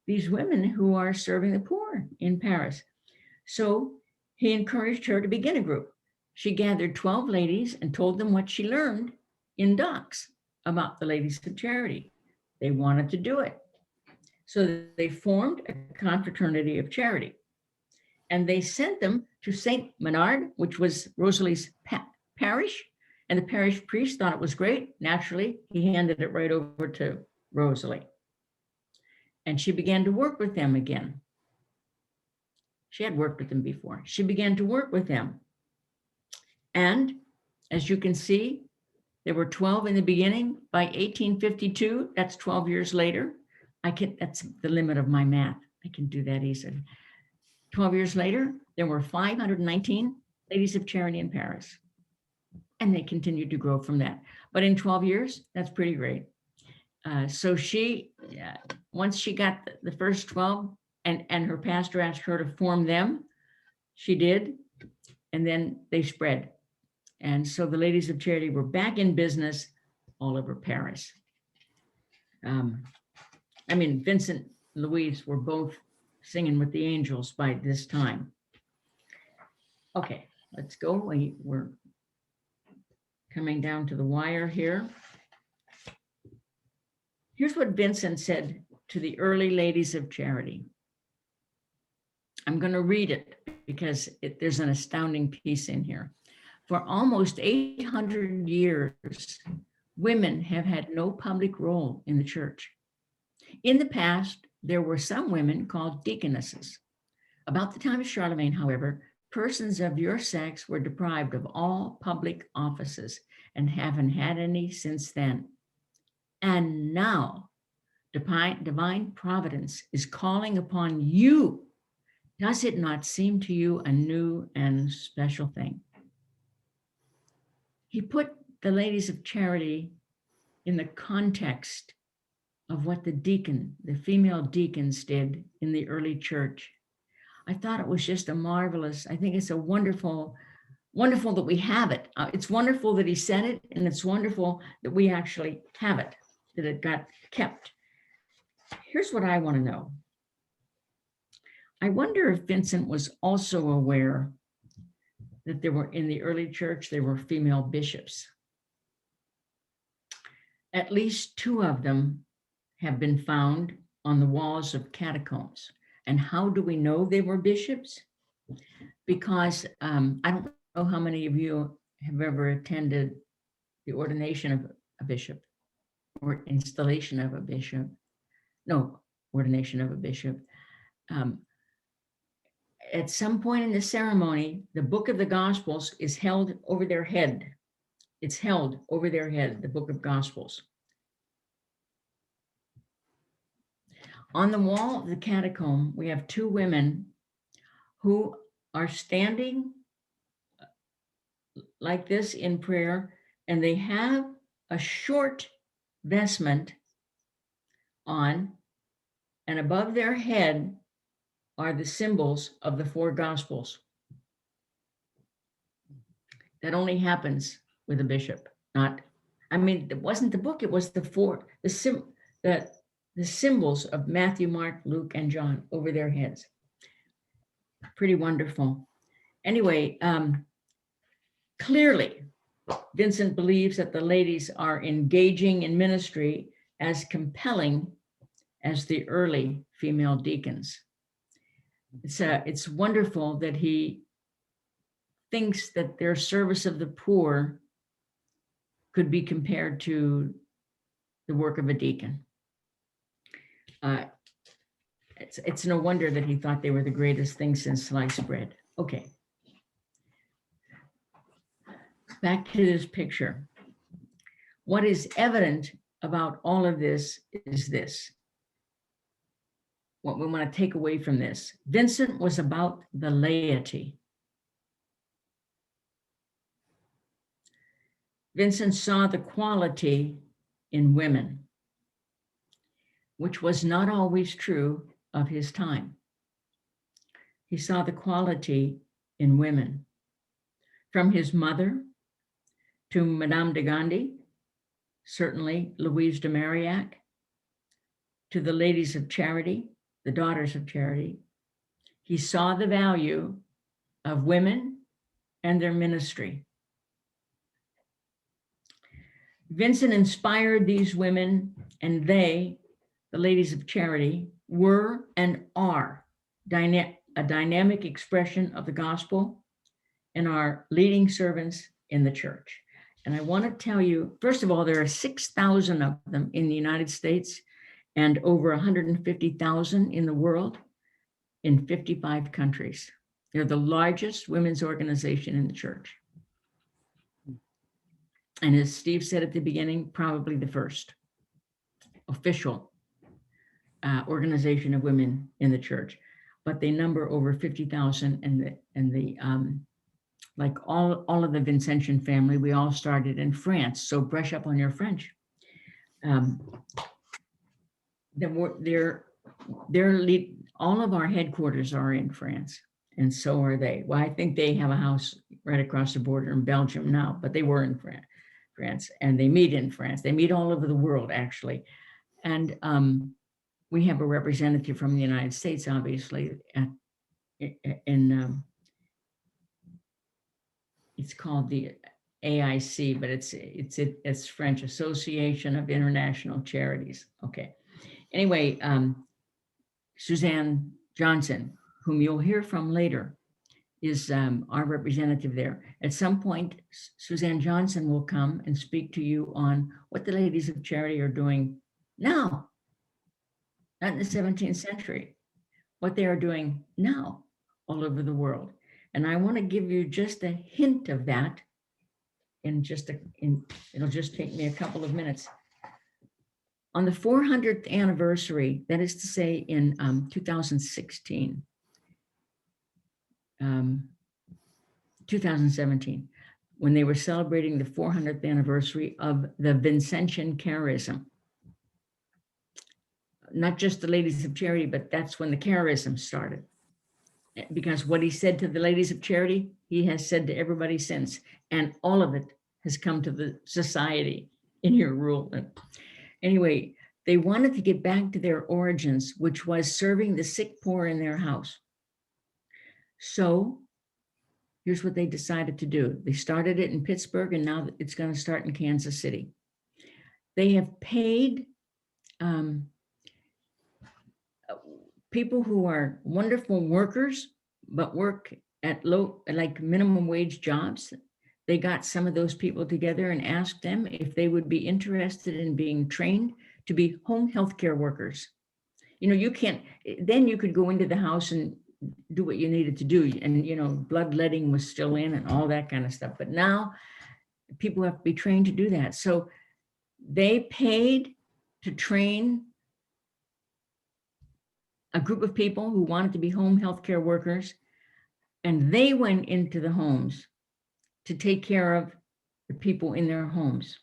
these women who are serving the poor in Paris. So he encouraged her to begin a group. She gathered 12 ladies and told them what she learned in Docks about the Ladies of Charity. They wanted to do it. So they formed a confraternity of charity. And they sent them to Saint Menard, which was Rosalie's parish. And the parish priest thought it was great. Naturally, he handed it right over to Rosalie. And she began to work with them again. She had worked with them before. She began to work with them. And as you can see, there were 12 in the beginning. By 1852, that's 12 years later. That's the limit of my math. I can do that easily. 12 years later, there were 519 Ladies of Charity in Paris. And they continued to grow from that. But in 12 years, that's pretty great. So once she got the first 12 and her pastor asked her to form them, she did. And then they spread. And so the Ladies of Charity were back in business all over Paris. Vincent and Louise were both singing with the angels by this time. Okay, let's go. We're coming down to the wire here. Here's what Vincent said to the early Ladies of Charity. I'm going to read it because there's an astounding piece in here. For almost 800 years, women have had no public role in the church. In the past, there were some women called deaconesses. About the time of Charlemagne, however, persons of your sex were deprived of all public offices and haven't had any since then. And now, divine providence is calling upon you. Does it not seem to you a new and special thing? He put the Ladies of Charity in the context of what the female deacons did in the early church. I thought it was just I think it's a wonderful that we have it. It's wonderful that he said it, and it's wonderful that we actually have it, that it got kept. Here's what I want to know. I wonder if Vincent was also aware that in the early church, there were female bishops. At least 2 of them have been found on the walls of catacombs. And how do we know they were bishops? Because I don't know how many of you have ever attended the ordination of a bishop or installation of a bishop. No, ordination of a bishop. At some point in the ceremony, the book of the Gospels is held over their head. It's held over their head, the book of Gospels. On the wall of the catacomb, we have 2 women who are standing like this in prayer, and they have a short vestment on, and above their head are the symbols of the four gospels. That only happens with a bishop, not, I mean, it wasn't the book, it was the symbols of Matthew, Mark, Luke, and John over their heads. Pretty wonderful. Anyway, clearly, Vincent believes that the ladies are engaging in ministry as compelling as the early female deacons. It's wonderful that he thinks that their service of the poor could be compared to the work of a deacon. It's no wonder that he thought they were the greatest thing since sliced bread. Okay. Back to this picture. What is evident about all of this is this. What we want to take away from this. Vincent was about the laity. Vincent saw the quality in women, which was not always true of his time. He saw the quality in women, from his mother to Madame de Gondi, certainly Louise de Marillac, to the ladies of charity, the daughters of charity. He saw the value of women and their ministry. Vincent inspired these women, and they, the ladies of charity, were and are a dynamic expression of the gospel and are leading servants in the church. And I want to tell you, first of all, there are 6,000 of them in the United States and over 150,000 in the world in 55 countries. They're the largest women's organization in the church. And as Steve said at the beginning, probably the first official organization of women in the church, but they number over 50,000, and like all of the Vincentian family, we all started in France. So brush up on your French. All of our headquarters are in France, and so are they. Well, I think they have a house right across the border in Belgium now, but they were in France, and they meet in France. They meet all over the world, actually. And we have a representative from the United States, obviously, it's called the AIC, but it's French, Association of International Charities. Okay. Anyway, Suzanne Johnson, whom you'll hear from later, is our representative there. At some point, Suzanne Johnson will come and speak to you on what the ladies of charity are doing now, not in the 17th century, what they are doing now all over the world. And I want to give you just a hint of that it'll just take me a couple of minutes. On the 400th anniversary, that is to say in 2017, when they were celebrating the 400th anniversary of the Vincentian charism. Not just the ladies of charity, but that's when the charism started. Because what he said to the ladies of charity, he has said to everybody since, and all of it has come to the society in your rule. Anyway, they wanted to get back to their origins, which was serving the sick poor in their house. So here's what they decided to do. They started it in Pittsburgh, and now it's going to start in Kansas City. They have paid people who are wonderful workers, but work at like minimum wage jobs. They got some of those people together and asked them if they would be interested in being trained to be home healthcare workers. You know, you can't, then you could go into the house and do what you needed to do. And, you know, bloodletting was still in and all that kind of stuff. But now people have to be trained to do that. So they paid to train a group of people who wanted to be home healthcare workers. And they went into the homes to take care of the people in their homes.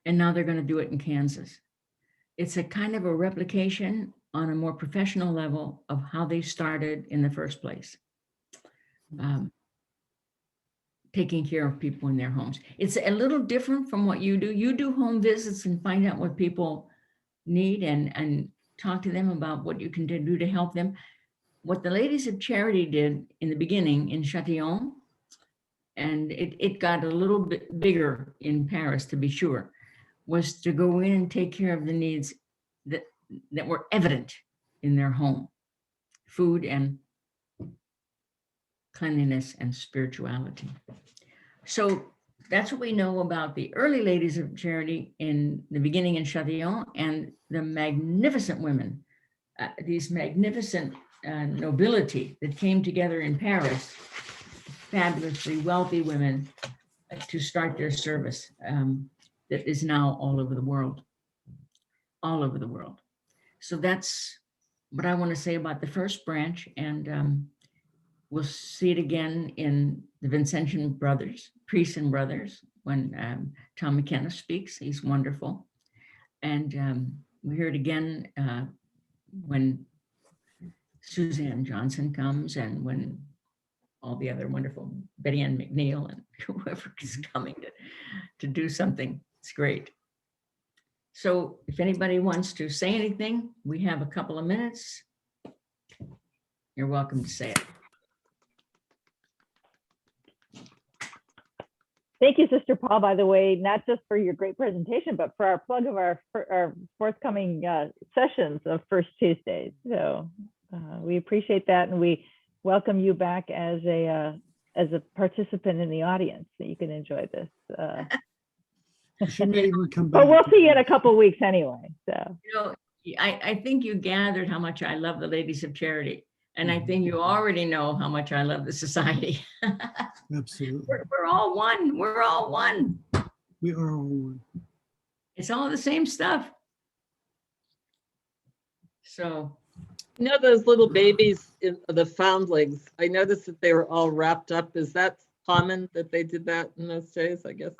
And now they're going to do it in Kansas. It's a kind of a replication on a more professional level of how they started in the first place. Taking care of people in their homes. It's a little different from what you do. You do home visits and find out what people need and talk to them about what you can do to help them. What the Ladies of Charity did in the beginning in Châtillon, and it got a little bit bigger in Paris to be sure, was to go in and take care of the needs that were evident in their home: food and cleanliness and spirituality. So that's what we know about the early Ladies of Charity in the beginning in Châtillon, and the magnificent women, these magnificent nobility that came together in Paris, fabulously wealthy women, to start their service that is now all over the world, all over the world. So that's what I want to say about the first branch, and we'll see it again in the Vincentian brothers, priests and brothers, when Tom McKenna speaks. He's wonderful. And we hear it again when Suzanne Johnson comes, and when all the other wonderful, Betty Ann McNeil and whoever is coming to do something. It's great. So if anybody wants to say anything, we have a couple of minutes. You're welcome to say it. Thank you, Sister Paul, by the way, not just for your great presentation, but for our plug of our forthcoming sessions of First Tuesdays. So we appreciate that, and we welcome you back as a participant in the audience, that you can enjoy this. She may even come back. But we'll see you in a couple of weeks anyway. So You know, I think you gathered how much I love the Ladies of Charity. And I think you already know how much I love the society. Absolutely. We're all one. We're all one. We are all one. It's all the same stuff. So, You know, those little babies, the foundlings, I noticed that they were all wrapped up. Is that common that they did that in those days, I guess?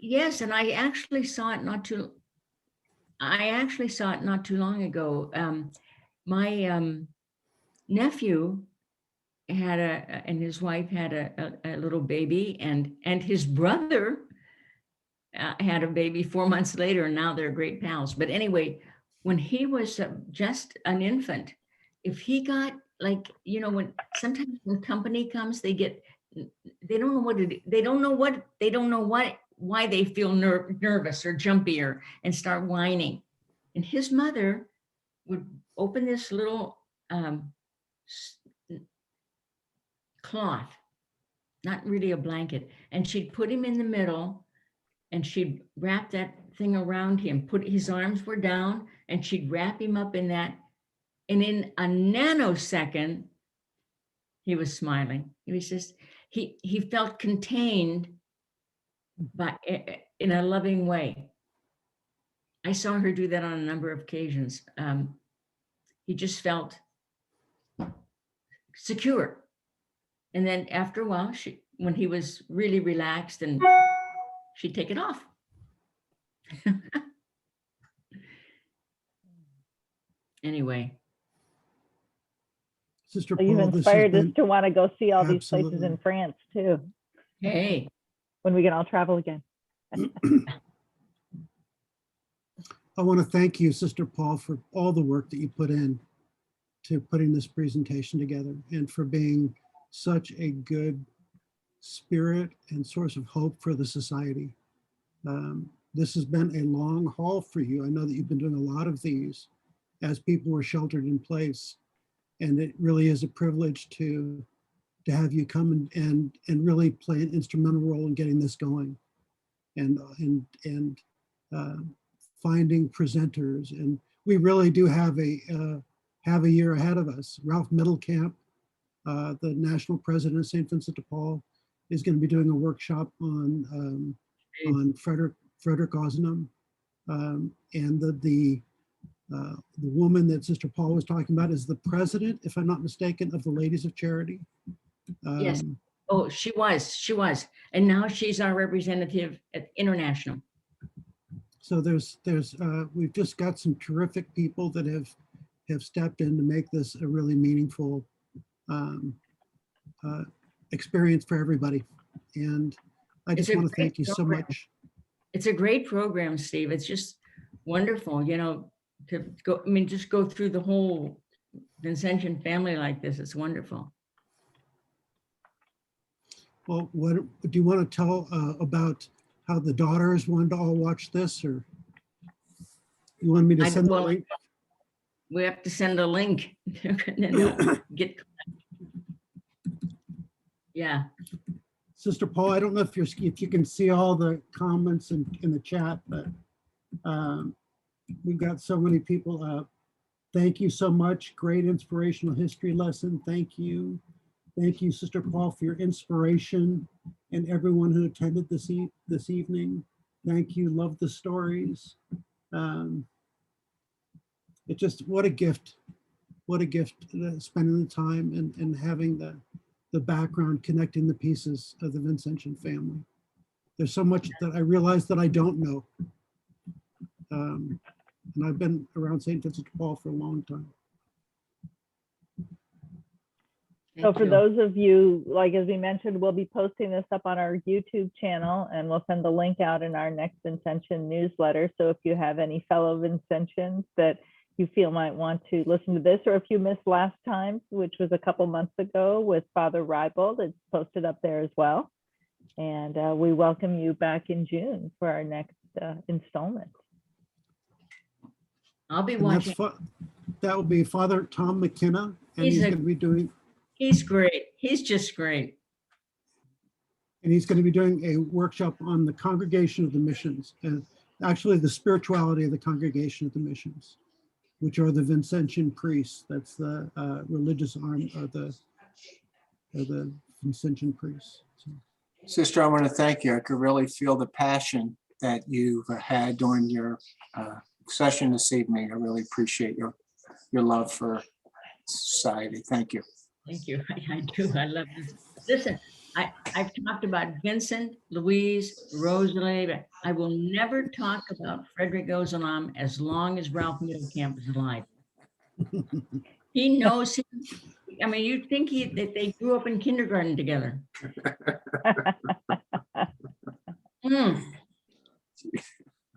yes, and I actually saw it not too long ago. My nephew had and his wife had a little baby, and his brother had a baby 4 months later, and now they're great pals. But anyway, when he was just an infant, if he got, like, you know, when sometimes when company comes, they don't know why they feel nervous or jumpier and start whining. And his mother would open this little cloth, not really a blanket, and she'd put him in the middle, and she'd wrap that thing around him, put his arms were down, and she'd wrap him up in that. And in a nanosecond, he was smiling. He was just, he felt contained in a loving way. I saw her do that on a number of occasions. He just felt secure. And then after a while, when he was really relaxed, and she'd take it off. Anyway. Sister you've Paul, this has inspired us been, to want to go see all these places Absolutely. in France too, Hey, when we can all travel again. I want to thank you, Sister Paul, for all the work that you put in to putting this presentation together, and for being such a good spirit and source of hope for the society. This has been a long haul for you. I know that you've been doing a lot of these as people were sheltered in place, and it really is a privilege to have you come and really play an instrumental role in getting this going, and finding presenters. And we really do have a year ahead of us. Ralph Middlecamp, the national president of St. Vincent de Paul, is going to be doing a workshop on Frederick Ozanam, and the The woman that Sister Paul was talking about is the president, if I'm not mistaken, of the Ladies of Charity. Yes. Oh, she was. And now she's our representative at international. So we've just got some terrific people that have stepped in to make this a really meaningful experience for everybody. And I It's just a want to great thank you so program. much. It's a great program, Steve. It's just wonderful, to go, just go through the whole Vincentian family like this. It's wonderful. Well, what do you want to tell about how the daughters wanted to all watch this, or you want me to send the Well, link? we have to send a link. And then they'll get. Yeah. Sister Paul, I don't know if you can see all the comments in the chat, but we've got so many people. Thank you so much. Great inspirational history lesson. Thank you. Thank you, Sister Paul, for your inspiration and everyone who attended this evening. Thank you. Love the stories. It just, what a gift. What a gift, spending the time and having the background, connecting the pieces of the Vincentian family. There's so much that I realize that I don't know. And I've been around St. Vincent de Paul for a long time. So Thank for you. those of you, like as we mentioned, we'll be posting this up on our YouTube channel, and we'll send the link out in our next Vincentian newsletter. So if you have any fellow Vincentians that you feel might want to listen to this, or if you missed last time, which was a couple months ago with Father Reibold, it's posted up there as well. And we welcome you back in June for our next installment. I'll be And that's watching. that will be Father Tom McKenna, and he's going to be doing He's great. He's just great. a workshop on the Congregation of the Missions, and actually the spirituality of the Congregation of the Missions, which are the Vincentian priests. That's the religious arm of the Vincentian priests. So, Sister, I want to thank you. I could really feel the passion that you've had during your session this evening. I really appreciate your love for society. Thank you. Thank you. I do. I love this. Listen, I've talked about Vincent, Louise, Rosalie, but I will never talk about Frederick Ozelam as long as Ralph Middlecamp is alive. He knows him. I mean, you'd think that they grew up in kindergarten together.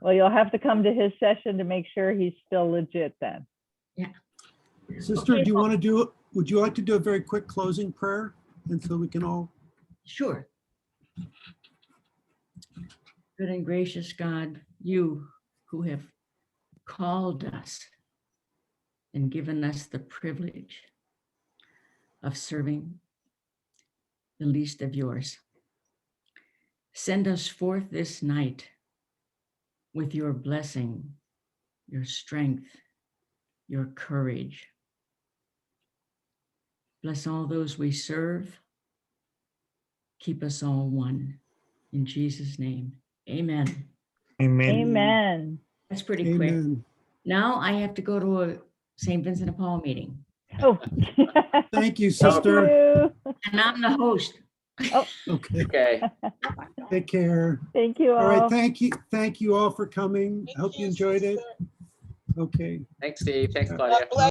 Well, you'll have to come to his session to make sure he's still legit then. Sister, Okay. do you want to do? Would you like to do a very quick closing prayer, and so we can all? Sure. Good and gracious God, you who have called us and given us the privilege of serving the least of yours, send us forth this night with your blessing, your strength, your courage. Bless all those we serve. Keep us all one. In Jesus' name, amen. Amen. That's pretty quick. Amen. Now I have to go to a St. Vincent de Paul meeting, Oh. Thank you, Thank sister. you. and I'm the host. Okay. Okay. Take care. Thank you All right. all. Thank you all for coming. I hope you enjoyed it. Okay. Thanks, Steve. Thanks, Claudia.